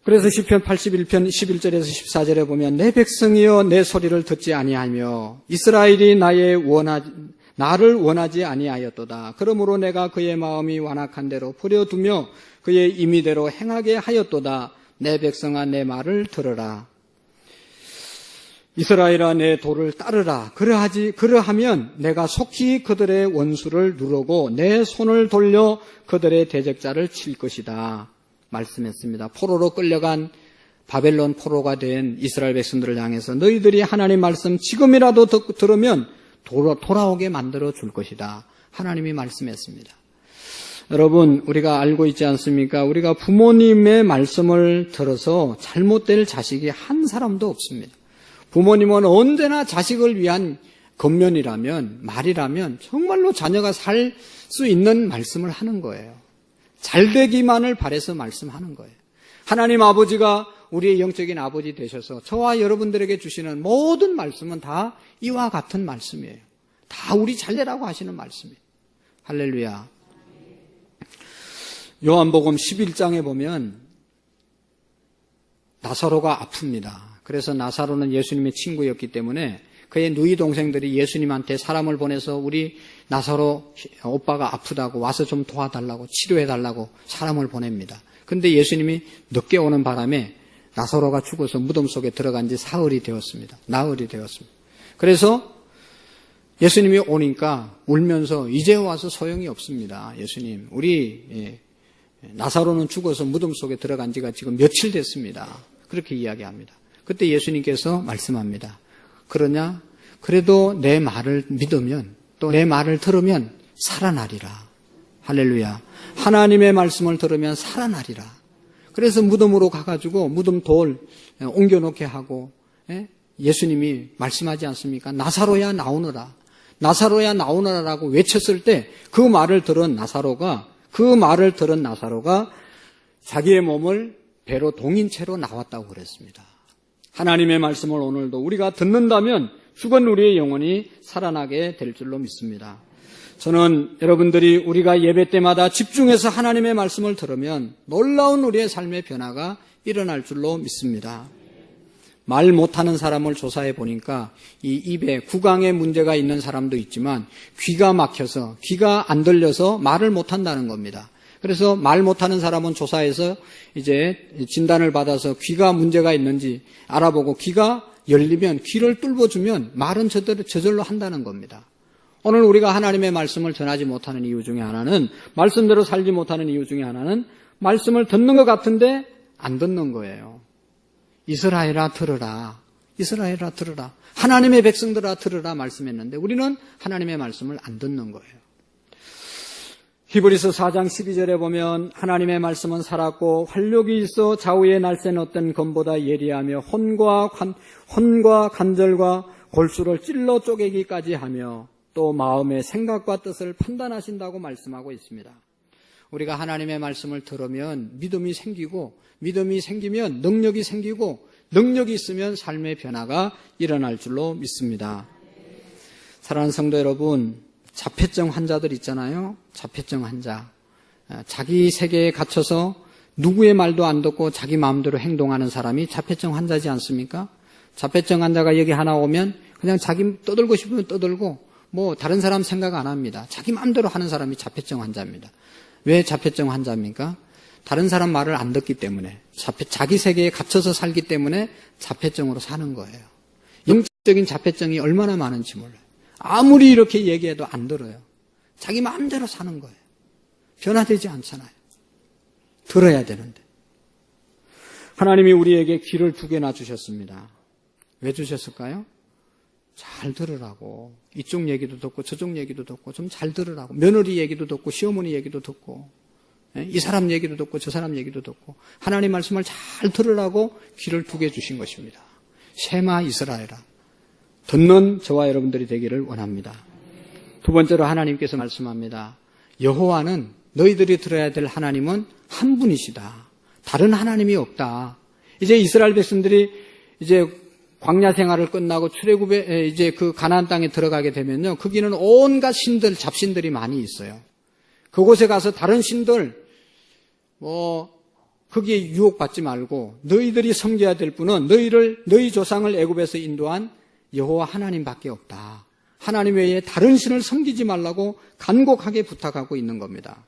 그래서 시편 81편 11절에서 14절에 보면 내 백성이여 내 소리를 듣지 아니하며 이스라엘이 나를 원하지 아니하였도다. 그러므로 내가 그의 마음이 완악한 대로 버려두며 그의 임의대로 행하게 하였도다. 내 백성아 내 말을 들으라. 이스라엘아 내 도를 따르라. 그러하면 내가 속히 그들의 원수를 누르고 내 손을 돌려 그들의 대적자를 칠 것이다. 말씀했습니다. 포로로 끌려간 바벨론 포로가 된 이스라엘 백성들을 향해서 너희들이 하나님 말씀 지금이라도 들으면 돌아오게 만들어 줄 것이다. 하나님이 말씀했습니다. 여러분 우리가 알고 있지 않습니까? 우리가 부모님의 말씀을 들어서 잘못될 자식이 한 사람도 없습니다. 부모님은 언제나 자식을 위한 겉면이라면 말이라면 정말로 자녀가 살 수 있는 말씀을 하는 거예요. 잘 되기만을 바라서 말씀하는 거예요. 하나님 아버지가 우리의 영적인 아버지 되셔서 저와 여러분들에게 주시는 모든 말씀은 다 이와 같은 말씀이에요. 다 우리 잘 되라고 하시는 말씀이에요. 할렐루야. 요한복음 11장에 보면 나사로가 아픕니다. 그래서 나사로는 예수님의 친구였기 때문에 그의 누이 동생들이 예수님한테 사람을 보내서 우리 나사로 오빠가 아프다고 와서 좀 도와달라고 치료해달라고 사람을 보냅니다. 그런데 예수님이 늦게 오는 바람에 나사로가 죽어서 무덤 속에 들어간 지 나흘이 되었습니다. 그래서 예수님이 오니까 울면서 이제 와서 소용이 없습니다. 예수님, 우리 나사로는 죽어서 무덤 속에 들어간 지가 지금 며칠 됐습니다. 그렇게 이야기합니다. 그때 예수님께서 말씀합니다. 그러냐? 그래도 내 말을 믿으면 또 내 말을 들으면 살아나리라. 할렐루야. 하나님의 말씀을 들으면 살아나리라. 그래서 무덤으로 가가지고 무덤 돌 옮겨놓게 하고 예수님이 말씀하지 않습니까? 나사로야 나오너라. 나사로야 나오너라라고 외쳤을 때 그 말을 들은 나사로가 자기의 몸을 배로 동인 채로 나왔다고 그랬습니다. 하나님의 말씀을 오늘도 우리가 듣는다면 죽은 우리의 영혼이 살아나게 될 줄로 믿습니다. 저는 여러분들이 우리가 예배 때마다 집중해서 하나님의 말씀을 들으면 놀라운 우리의 삶의 변화가 일어날 줄로 믿습니다. 말 못하는 사람을 조사해 보니까 이 입에 구강에 문제가 있는 사람도 있지만 귀가 막혀서 귀가 안 들려서 말을 못한다는 겁니다. 그래서 말 못하는 사람은 조사해서 이제 진단을 받아서 귀가 문제가 있는지 알아보고 귀가 열리면 귀를 뚫어주면 말은 저절로 한다는 겁니다. 오늘 우리가 하나님의 말씀을 전하지 못하는 이유 중에 하나는 말씀대로 살지 못하는 이유 중에 하나는 말씀을 듣는 것 같은데 안 듣는 거예요. 이스라엘아 들으라. 이스라엘아 들으라. 하나님의 백성들아 들으라 말씀했는데 우리는 하나님의 말씀을 안 듣는 거예요. 히브리서 4장 12절에 보면 하나님의 말씀은 살았고 활력이 있어 좌우에 날쌘 어떤 검보다 예리하며 혼과 관절과 골수를 찔러 쪼개기까지 하며 또 마음의 생각과 뜻을 판단하신다고 말씀하고 있습니다. 우리가 하나님의 말씀을 들으면 믿음이 생기고 믿음이 생기면 능력이 생기고 능력이 있으면 삶의 변화가 일어날 줄로 믿습니다. 사랑하는 성도 여러분, 자폐증 환자들 있잖아요. 자폐증 환자. 자기 세계에 갇혀서 누구의 말도 안 듣고 자기 마음대로 행동하는 사람이 자폐증 환자지 않습니까? 자폐증 환자가 여기 하나 오면 그냥 자기 떠들고 싶으면 떠들고 뭐 다른 사람 생각 안 합니다. 자기 마음대로 하는 사람이 자폐증 환자입니다. 왜 자폐증 환자입니까? 다른 사람 말을 안 듣기 때문에 자기 세계에 갇혀서 살기 때문에 자폐증으로 사는 거예요. 영적인 자폐증이 얼마나 많은지 몰라요. 아무리 이렇게 얘기해도 안 들어요. 자기 마음대로 사는 거예요. 변화되지 않잖아요. 들어야 되는데. 하나님이 우리에게 귀를 2개나 주셨습니다. 왜 주셨을까요? 잘 들으라고. 이쪽 얘기도 듣고 저쪽 얘기도 듣고 좀 잘 들으라고. 며느리 얘기도 듣고 시어머니 얘기도 듣고 이 사람 얘기도 듣고 저 사람 얘기도 듣고 하나님 말씀을 잘 들으라고 귀를 2개 주신 것입니다. 쉐마 이스라엘아. 듣는 저와 여러분들이 되기를 원합니다. 2번째로 하나님께서 말씀합니다. 여호와는 너희들이 들어야 될 하나님은 한 분이시다. 다른 하나님이 없다. 이제 이스라엘 백성들이 이제 광야 생활을 끝나고 출애굽에 이제 그 가나안 땅에 들어가게 되면요. 거기는 온갖 신들, 잡신들이 많이 있어요. 그곳에 가서 다른 신들 거기에 유혹받지 말고 너희들이 섬겨야 될 분은 너희 조상을 애굽에서 인도한 여호와 하나님밖에 없다. 하나님 외에 다른 신을 섬기지 말라고 간곡하게 부탁하고 있는 겁니다.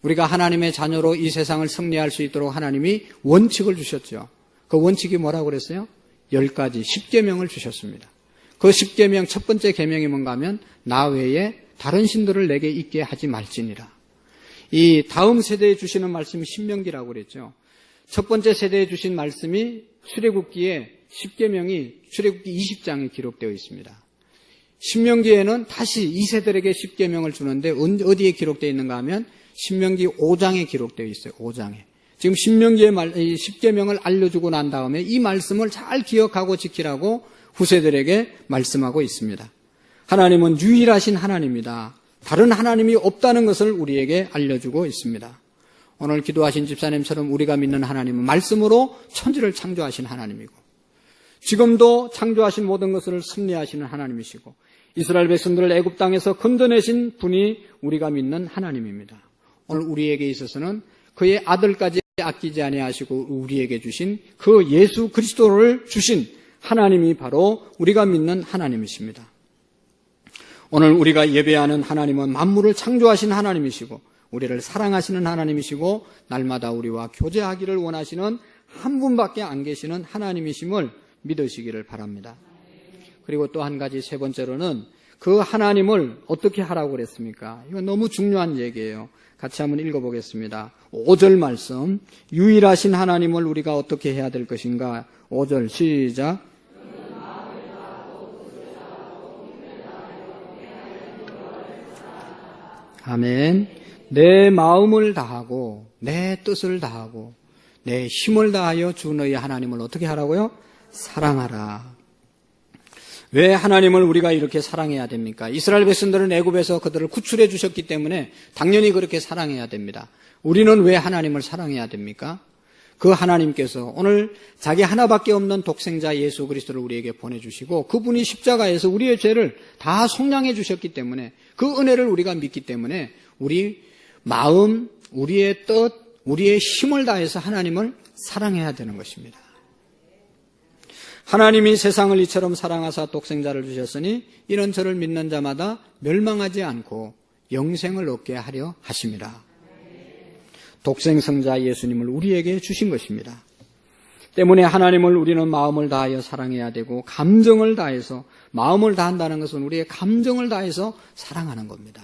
우리가 하나님의 자녀로 이 세상을 승리할 수 있도록 하나님이 원칙을 주셨죠. 그 원칙이 뭐라고 그랬어요? 10가지 10계명을 주셨습니다. 그 10계명 첫 번째 계명이 뭔가 하면 나 외에 다른 신들을 내게 있게 하지 말지니라. 이 다음 세대에 주시는 말씀이 신명기라고 그랬죠. 첫 번째 세대에 주신 말씀이 출애굽기에 10계명이 출애굽기 20장에 기록되어 있습니다. 신명기에는 다시 이 세대에게 10계명을 주는데 어디에 기록되어 있는가 하면 신명기 5장에 기록되어 있어요. 5장에. 지금 신명기의 10계명을 알려주고 난 다음에 이 말씀을 잘 기억하고 지키라고 후세들에게 말씀하고 있습니다. 하나님은 유일하신 하나님이다. 다른 하나님이 없다는 것을 우리에게 알려주고 있습니다. 오늘 기도하신 집사님처럼 우리가 믿는 하나님은 말씀으로 천지를 창조하신 하나님이고 지금도 창조하신 모든 것을 섭리하시는 하나님이시고 이스라엘 백성들을 애굽 땅에서 건져내신 분이 우리가 믿는 하나님입니다. 오늘 우리에게 있어서는 그의 아들까지 아끼지 아니하시고 우리에게 주신 그 예수 그리스도를 주신 하나님이 바로 우리가 믿는 하나님이십니다. 오늘 우리가 예배하는 하나님은 만물을 창조하신 하나님이시고 우리를 사랑하시는 하나님이시고 날마다 우리와 교제하기를 원하시는 한 분밖에 안 계시는 하나님이심을 믿으시기를 바랍니다. 그리고 또 한 가지 세 번째로는 그 하나님을 어떻게 하라고 그랬습니까? 이건 너무 중요한 얘기예요. 같이 한번 읽어보겠습니다. 5절 말씀. 유일하신 하나님을 우리가 어떻게 해야 될 것인가? 5절 시작. 아멘. 내 마음을 다하고 내 뜻을 다하고 내 힘을 다하여 주 너희 하나님을 어떻게 하라고요? 사랑하라. 왜 하나님을 우리가 이렇게 사랑해야 됩니까? 이스라엘 백성들은 애굽에서 그들을 구출해 주셨기 때문에 당연히 그렇게 사랑해야 됩니다. 우리는 왜 하나님을 사랑해야 됩니까? 그 하나님께서 오늘 자기 하나밖에 없는 독생자 예수 그리스도를 우리에게 보내주시고 그분이 십자가에서 우리의 죄를 다 속량해 주셨기 때문에 그 은혜를 우리가 믿기 때문에 우리 마음, 우리의 뜻, 우리의 힘을 다해서 하나님을 사랑해야 되는 것입니다. 하나님이 세상을 이처럼 사랑하사 독생자를 주셨으니 이는 저를 믿는 자마다 멸망하지 않고 영생을 얻게 하려 하심이라. 독생성자 예수님을 우리에게 주신 것입니다. 때문에 하나님을 우리는 마음을 다하여 사랑해야 되고 감정을 다해서 마음을 다한다는 것은 우리의 감정을 다해서 사랑하는 겁니다.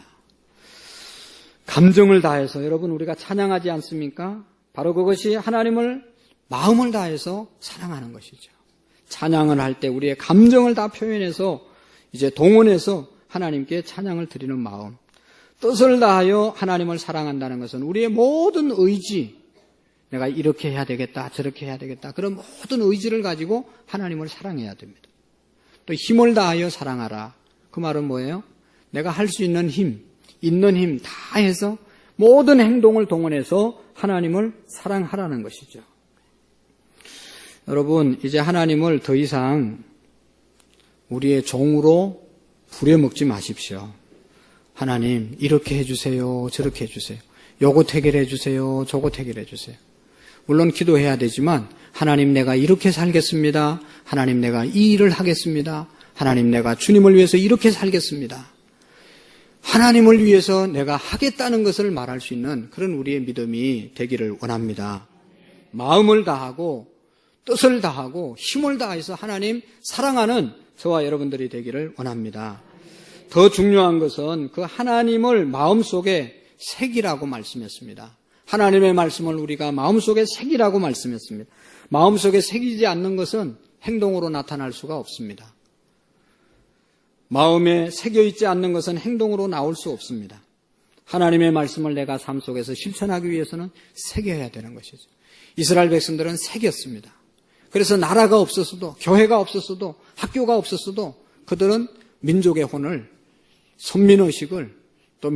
감정을 다해서 여러분 우리가 찬양하지 않습니까? 바로 그것이 하나님을 마음을 다해서 사랑하는 것이죠. 찬양을 할 때 우리의 감정을 다 표현해서 이제 동원해서 하나님께 찬양을 드리는 마음. 뜻을 다하여 하나님을 사랑한다는 것은 우리의 모든 의지, 내가 이렇게 해야 되겠다, 저렇게 해야 되겠다, 그런 모든 의지를 가지고 하나님을 사랑해야 됩니다. 또 힘을 다하여 사랑하라. 그 말은 뭐예요? 내가 할 수 있는 힘, 있는 힘 다 해서 모든 행동을 동원해서 하나님을 사랑하라는 것이죠. 여러분, 이제 하나님을 더 이상 우리의 종으로 부려먹지 마십시오. 하나님, 이렇게 해주세요, 저렇게 해주세요. 요것 해결해 주세요, 저것 해결해 주세요. 물론 기도해야 되지만 하나님 내가 이렇게 살겠습니다. 하나님 내가 이 일을 하겠습니다. 하나님 내가 주님을 위해서 이렇게 살겠습니다. 하나님을 위해서 내가 하겠다는 것을 말할 수 있는 그런 우리의 믿음이 되기를 원합니다. 마음을 다하고 뜻을 다하고 힘을 다해서 하나님 사랑하는 저와 여러분들이 되기를 원합니다. 더 중요한 것은 그 하나님을 마음속에 새기라고 말씀했습니다. 하나님의 말씀을 우리가 마음속에 새기라고 말씀했습니다. 마음속에 새기지 않는 것은 행동으로 나타날 수가 없습니다. 마음에 새겨있지 않는 것은 행동으로 나올 수 없습니다. 하나님의 말씀을 내가 삶 속에서 실천하기 위해서는 새겨야 되는 것이죠. 이스라엘 백성들은 새겼습니다. 그래서 나라가 없었어도, 교회가 없었어도, 학교가 없었어도 그들은 민족의 혼을, 선민의식을, 또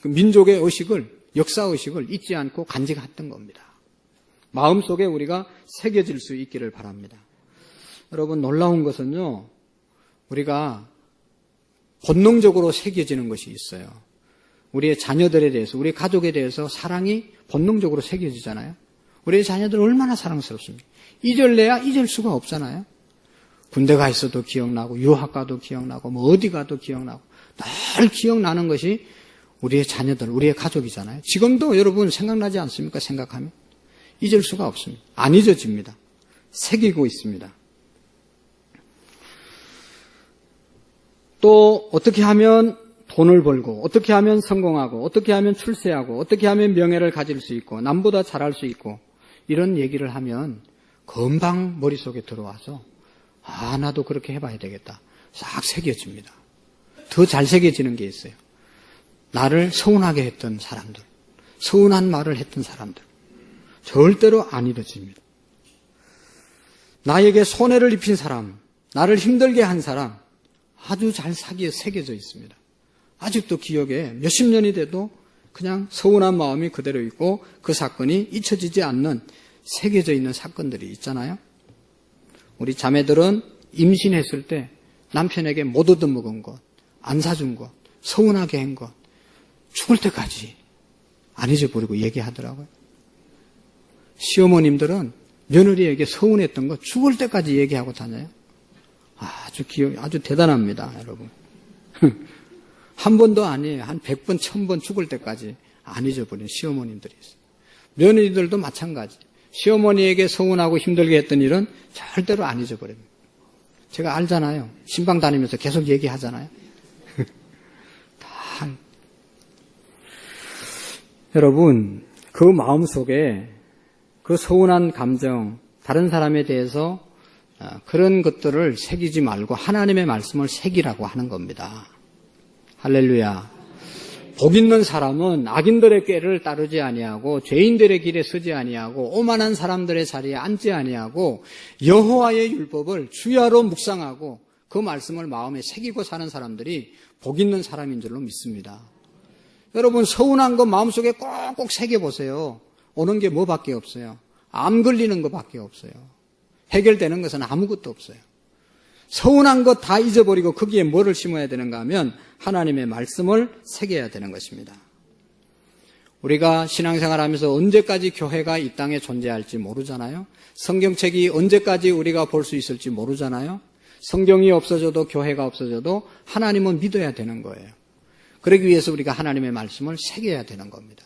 민족의 의식을, 역사의식을 잊지 않고 간직했던 겁니다. 마음속에 우리가 새겨질 수 있기를 바랍니다. 여러분, 놀라운 것은요, 우리가 본능적으로 새겨지는 것이 있어요. 우리의 자녀들에 대해서, 우리 가족에 대해서 사랑이 본능적으로 새겨지잖아요. 우리의 자녀들 얼마나 사랑스럽습니까? 잊을래야 잊을 수가 없잖아요. 군대 가 있어도 기억나고, 유학 가도 기억나고, 뭐 어디 가도 기억나고, 늘 기억나는 것이 우리의 자녀들, 우리의 가족이잖아요. 지금도 여러분 생각나지 않습니까? 생각하면. 잊을 수가 없습니다. 안 잊어집니다. 새기고 있습니다. 또 어떻게 하면 돈을 벌고, 어떻게 하면 성공하고, 어떻게 하면 출세하고, 어떻게 하면 명예를 가질 수 있고, 남보다 잘할 수 있고, 이런 얘기를 하면 금방 머릿속에 들어와서 나도 그렇게 해봐야 되겠다. 싹 새겨집니다. 더 잘 새겨지는 게 있어요. 나를 서운하게 했던 사람들, 서운한 말을 했던 사람들, 절대로 안 잊어집니다. 나에게 손해를 입힌 사람, 나를 힘들게 한 사람, 아주 잘 새겨져 있습니다. 아직도 기억에 몇십 년이 돼도 그냥 서운한 마음이 그대로 있고 그 사건이 잊혀지지 않는 새겨져 있는 사건들이 있잖아요. 우리 자매들은 임신했을 때 남편에게 못 얻어먹은 것, 안 사준 것, 서운하게 한 것, 죽을 때까지 안 잊어버리고 얘기하더라고요. 시어머님들은 며느리에게 서운했던 거 죽을 때까지 얘기하고 다녀요. 아주 대단합니다, 여러분. 한 번도 아니에요. 한 100번, 1000번 죽을 때까지 안 잊어버린 시어머님들이 있어요. 며느리들도 마찬가지. 시어머니에게 서운하고 힘들게 했던 일은 절대로 안 잊어버립니다. 제가 알잖아요. 신방 다니면서 계속 얘기하잖아요. 다. 여러분, 그 마음속에 그 서운한 감정, 다른 사람에 대해서 그런 것들을 새기지 말고 하나님의 말씀을 새기라고 하는 겁니다. 할렐루야. 복 있는 사람은 악인들의 꾀를 따르지 아니하고 죄인들의 길에 서지 아니하고 오만한 사람들의 자리에 앉지 아니하고 여호와의 율법을 주야로 묵상하고 그 말씀을 마음에 새기고 사는 사람들이 복 있는 사람인 줄로 믿습니다. 여러분, 서운한 거 마음속에 꼭꼭 새겨보세요. 오는 게 뭐밖에 없어요. 암 걸리는 것밖에 없어요. 해결되는 것은 아무것도 없어요. 서운한 것 다 잊어버리고 거기에 뭐를 심어야 되는가 하면 하나님의 말씀을 새겨야 되는 것입니다. 우리가 신앙생활하면서 언제까지 교회가 이 땅에 존재할지 모르잖아요. 성경책이 언제까지 우리가 볼 수 있을지 모르잖아요. 성경이 없어져도 교회가 없어져도 하나님은 믿어야 되는 거예요. 그러기 위해서 우리가 하나님의 말씀을 새겨야 되는 겁니다.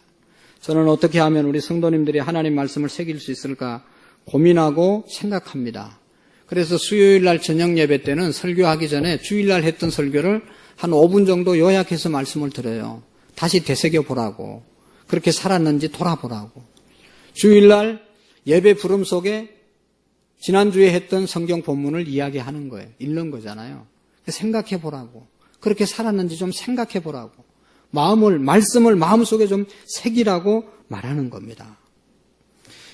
저는 어떻게 하면 우리 성도님들이 하나님 말씀을 새길 수 있을까 고민하고 생각합니다. 그래서 수요일날 저녁 예배 때는 설교하기 전에 주일날 했던 설교를 한 5분 정도 요약해서 말씀을 드려요. 다시 되새겨 보라고. 그렇게 살았는지 돌아보라고. 주일날 예배 부름 속에 지난주에 했던 성경 본문을 이야기하는 거예요. 읽는 거잖아요. 생각해 보라고. 그렇게 살았는지 좀 생각해 보라고. 말씀을 마음속에 좀 새기라고 말하는 겁니다.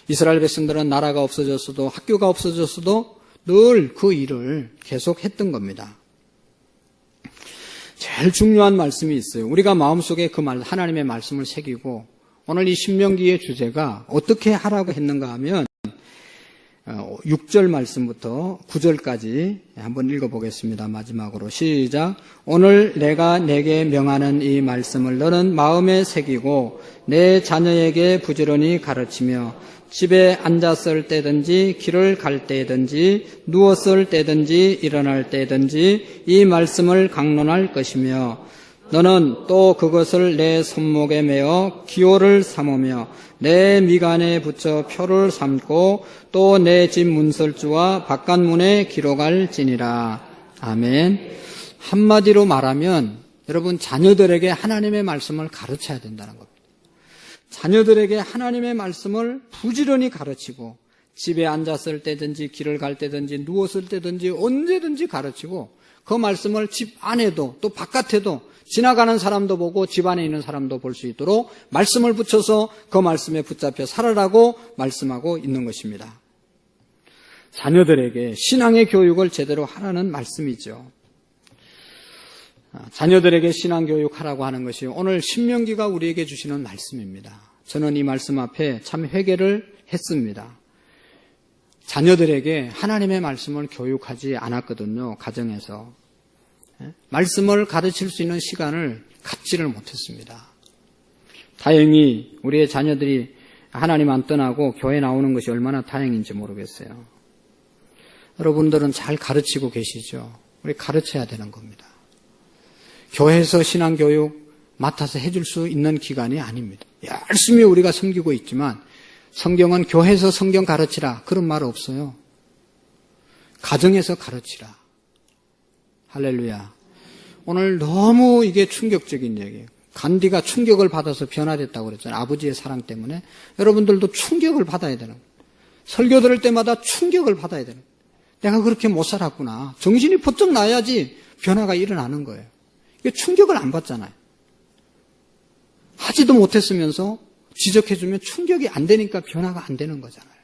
이스라엘 백성들은 나라가 없어졌어도 학교가 없어졌어도 늘 그 일을 계속 했던 겁니다. 제일 중요한 말씀이 있어요. 우리가 마음속에 하나님의 말씀을 새기고 오늘 이 신명기의 주제가 어떻게 하라고 했는가 하면 6절 말씀부터 9절까지 한번 읽어보겠습니다. 마지막으로 시작. 오늘 내가 내게 명하는 이 말씀을 너는 마음에 새기고 내 자녀에게 부지런히 가르치며 집에 앉았을 때든지 길을 갈 때든지 누웠을 때든지 일어날 때든지 이 말씀을 강론할 것이며 너는 또 그것을 내 손목에 메어 기호를 삼으며 내 미간에 붙여 표를 삼고 또 내 집 문설주와 바깥문에 기록할지니라. 아멘. 한마디로 말하면 여러분 자녀들에게 하나님의 말씀을 가르쳐야 된다는 겁니다. 자녀들에게 하나님의 말씀을 부지런히 가르치고 집에 앉았을 때든지 길을 갈 때든지 누웠을 때든지 언제든지 가르치고 그 말씀을 집 안에도 또 바깥에도 지나가는 사람도 보고 집 안에 있는 사람도 볼 수 있도록 말씀을 붙여서 그 말씀에 붙잡혀 살아라고 말씀하고 있는 것입니다. 자녀들에게 신앙의 교육을 제대로 하라는 말씀이죠. 자녀들에게 신앙 교육하라고 하는 것이 오늘 신명기가 우리에게 주시는 말씀입니다. 저는 이 말씀 앞에 참 회개를 했습니다. 자녀들에게 하나님의 말씀을 교육하지 않았거든요. 가정에서. 말씀을 가르칠 수 있는 시간을 갖지를 못했습니다. 다행히 우리의 자녀들이 하나님 안 떠나고 교회 나오는 것이 얼마나 다행인지 모르겠어요. 여러분들은 잘 가르치고 계시죠? 우리 가르쳐야 되는 겁니다. 교회에서 신앙교육 맡아서 해줄 수 있는 기간이 아닙니다. 열심히 우리가 섬기고 있지만 성경은 교회에서 성경 가르치라 그런 말 없어요. 가정에서 가르치라. 할렐루야. 오늘 너무 이게 충격적인 얘기예요. 간디가 충격을 받아서 변화됐다고 그랬잖아요. 아버지의 사랑 때문에. 여러분들도 충격을 받아야 되는 거예요. 설교 들을 때마다 충격을 받아야 되는 거예요. 내가 그렇게 못 살았구나. 정신이 번쩍 나야지 변화가 일어나는 거예요. 이게 충격을 안 받잖아요. 하지도 못했으면서 지적해주면 충격이 안 되니까 변화가 안 되는 거잖아요.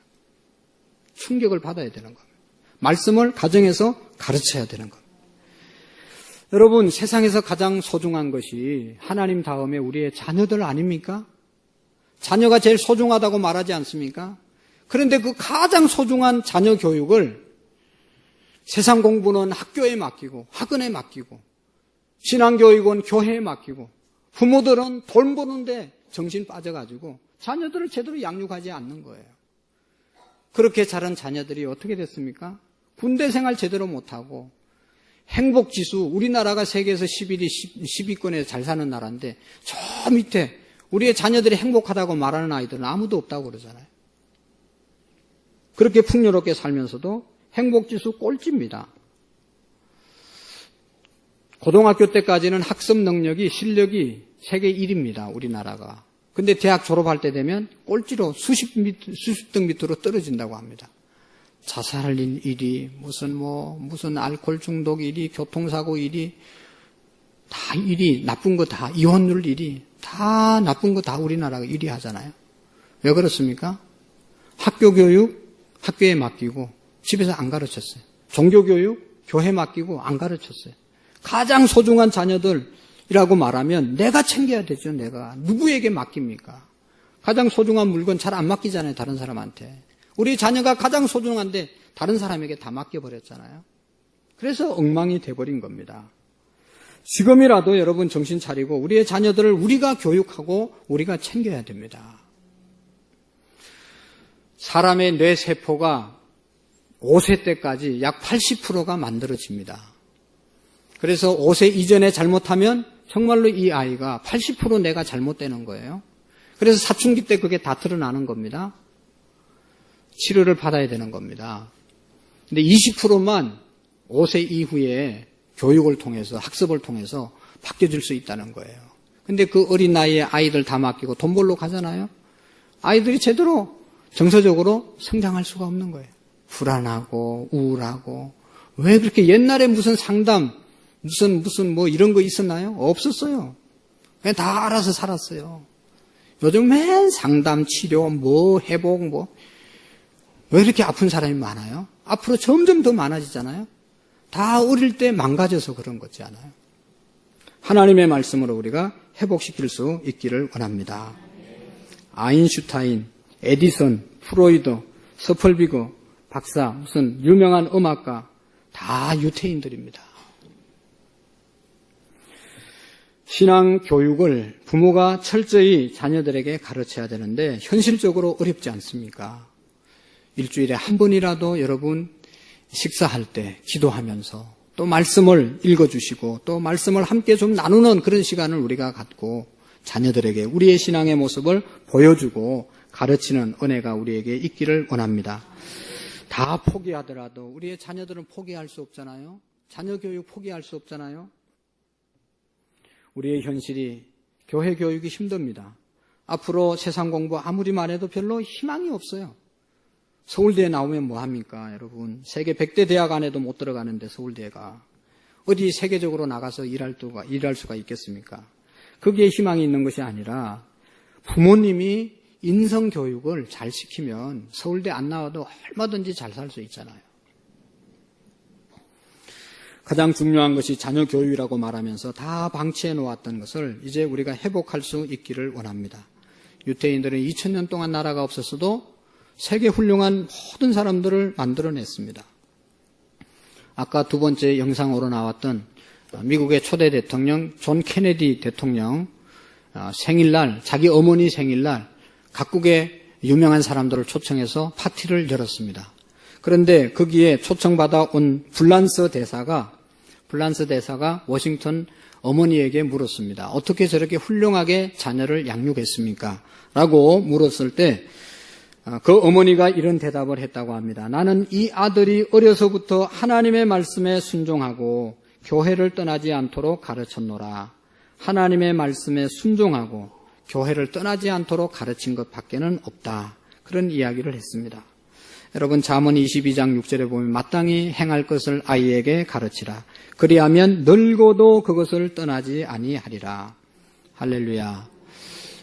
충격을 받아야 되는 겁니다. 말씀을 가정에서 가르쳐야 되는 겁니다. 여러분, 세상에서 가장 소중한 것이 하나님 다음에 우리의 자녀들 아닙니까? 자녀가 제일 소중하다고 말하지 않습니까? 그런데 그 가장 소중한 자녀 교육을 세상 공부는 학교에 맡기고 학원에 맡기고 신앙교육은 교회에 맡기고 부모들은 돈 버는데 정신 빠져가지고 자녀들을 제대로 양육하지 않는 거예요. 그렇게 자란 자녀들이 어떻게 됐습니까? 군대 생활 제대로 못하고 행복지수, 우리나라가 세계에서 10위권에 잘 사는 나라인데 저 밑에 우리의 자녀들이 행복하다고 말하는 아이들은 아무도 없다고 그러잖아요. 그렇게 풍요롭게 살면서도 행복지수 꼴찌입니다. 고등학교 때까지는 학습 능력이, 실력이 세계 1위입니다. 우리나라가. 근데 대학 졸업할 때 되면 꼴찌로 수십 등 밑으로 떨어진다고 합니다. 자살 일이, 무슨 알코올 중독 일이, 교통사고 일이, 다 일이, 나쁜 거 다, 이혼율 일이, 다 나쁜 거 다 우리나라가 1위 하잖아요. 왜 그렇습니까? 학교 교육, 학교에 맡기고, 집에서 안 가르쳤어요. 종교교육, 교회 맡기고 안 가르쳤어요. 가장 소중한 자녀들이라고 말하면 내가 챙겨야 되죠, 내가. 누구에게 맡깁니까? 가장 소중한 물건 잘 안 맡기잖아요, 다른 사람한테. 우리 자녀가 가장 소중한데 다른 사람에게 다 맡겨버렸잖아요. 그래서 엉망이 돼버린 겁니다. 지금이라도 여러분 정신 차리고 우리의 자녀들을 우리가 교육하고 우리가 챙겨야 됩니다. 사람의 뇌세포가 5세 때까지 약 80%가 만들어집니다. 그래서 5세 이전에 잘못하면 정말로 이 아이가 80% 내가 잘못되는 거예요. 그래서 사춘기 때 그게 다 드러나는 겁니다. 치료를 받아야 되는 겁니다. 근데 20%만 5세 이후에 교육을 통해서, 학습을 통해서 바뀌어질 수 있다는 거예요. 근데 그 어린 나이에 아이들 다 맡기고 돈 벌러 가잖아요. 아이들이 제대로 정서적으로 성장할 수가 없는 거예요. 불안하고 우울하고. 왜 그렇게 옛날에 무슨 상담 무슨 뭐 이런 거 있었나요? 없었어요. 그냥 다 알아서 살았어요. 요즘 맨 상담, 치료, 회복, 왜 이렇게 아픈 사람이 많아요? 앞으로 점점 더 많아지잖아요? 다 어릴 때 망가져서 그런 거지 않아요? 하나님의 말씀으로 우리가 회복시킬 수 있기를 원합니다. 아인슈타인, 에디슨, 프로이드, 서펄비거, 박사, 무슨 유명한 음악가 다 유태인들입니다. 신앙 교육을 부모가 철저히 자녀들에게 가르쳐야 되는데 현실적으로 어렵지 않습니까? 일주일에 한 번이라도 여러분 식사할 때 기도하면서 또 말씀을 읽어주시고 또 말씀을 함께 좀 나누는 그런 시간을 우리가 갖고 자녀들에게 우리의 신앙의 모습을 보여주고 가르치는 은혜가 우리에게 있기를 원합니다. 다 포기하더라도 우리의 자녀들은 포기할 수 없잖아요. 자녀 교육 포기할 수 없잖아요. 우리의 현실이 교회 교육이 힘듭니다. 앞으로 세상 공부 아무리 말해도 별로 희망이 없어요. 서울대에 나오면 뭐합니까, 여러분? 세계 100대 대학 안에도 못 들어가는데 서울대가. 어디 세계적으로 나가서 일할 수가 있겠습니까? 거기에 희망이 있는 것이 아니라 부모님이 인성교육을 잘 시키면 서울대 안 나와도 얼마든지 잘 살 수 있잖아요. 가장 중요한 것이 자녀 교육이라고 말하면서 다 방치해 놓았던 것을 이제 우리가 회복할 수 있기를 원합니다. 유태인들은 2000년 동안 나라가 없었어도 세계 훌륭한 모든 사람들을 만들어냈습니다. 아까 두 번째 영상으로 나왔던 미국의 초대 대통령 존 케네디 대통령 생일날, 자기 어머니 생일날 각국의 유명한 사람들을 초청해서 파티를 열었습니다. 그런데 거기에 초청받아 온 불란스 대사가 워싱턴 어머니에게 물었습니다. 어떻게 저렇게 훌륭하게 자녀를 양육했습니까? 라고 물었을 때 그 어머니가 이런 대답을 했다고 합니다. 나는 이 아들이 어려서부터 하나님의 말씀에 순종하고 교회를 떠나지 않도록 가르쳤노라. 하나님의 말씀에 순종하고 교회를 떠나지 않도록 가르친 것밖에는 없다. 그런 이야기를 했습니다. 여러분 잠언 22장 6절에 보면 마땅히 행할 것을 아이에게 가르치라. 그리하면 늙어도 그것을 떠나지 아니하리라. 할렐루야.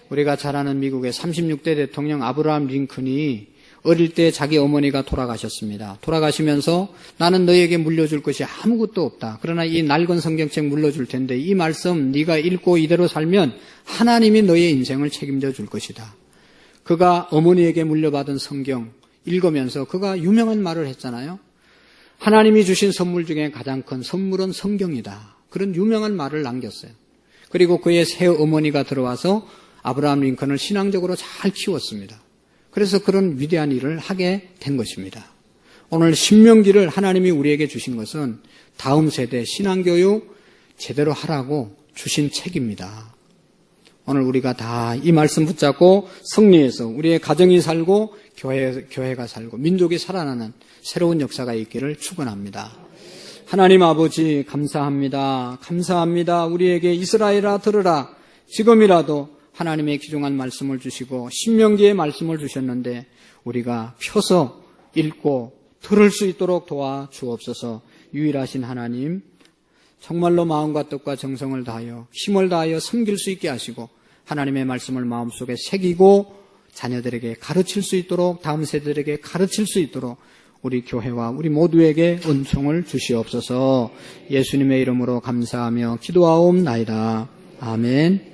우리가 잘 아는 미국의 36대 대통령 아브라함 링컨이 어릴 때 자기 어머니가 돌아가셨습니다. 돌아가시면서 나는 너에게 물려줄 것이 아무것도 없다. 그러나 이 낡은 성경책 물려줄 텐데 이 말씀 네가 읽고 이대로 살면 하나님이 너의 인생을 책임져 줄 것이다. 그가 어머니에게 물려받은 성경 읽으면서 그가 유명한 말을 했잖아요. 하나님이 주신 선물 중에 가장 큰 선물은 성경이다. 그런 유명한 말을 남겼어요. 그리고 그의 새 어머니가 들어와서 아브라함 링컨을 신앙적으로 잘 키웠습니다. 그래서 그런 위대한 일을 하게 된 것입니다. 오늘 신명기를 하나님이 우리에게 주신 것은 다음 세대 신앙교육 제대로 하라고 주신 책입니다. 오늘 우리가 다 이 말씀 붙잡고 승리해서 우리의 가정이 살고 교회가 살고 민족이 살아나는 새로운 역사가 있기를 축원합니다. 하나님 아버지 감사합니다. 감사합니다. 우리에게 이스라엘아 들으라. 지금이라도 하나님의 귀중한 말씀을 주시고 신명기의 말씀을 주셨는데 우리가 펴서 읽고 들을 수 있도록 도와주옵소서. 유일하신 하나님 정말로 마음과 뜻과 정성을 다하여 힘을 다하여 섬길 수 있게 하시고 하나님의 말씀을 마음속에 새기고 자녀들에게 가르칠 수 있도록 다음 세대들에게 가르칠 수 있도록 우리 교회와 우리 모두에게 은총을 주시옵소서. 예수님의 이름으로 감사하며 기도하옵나이다. 아멘.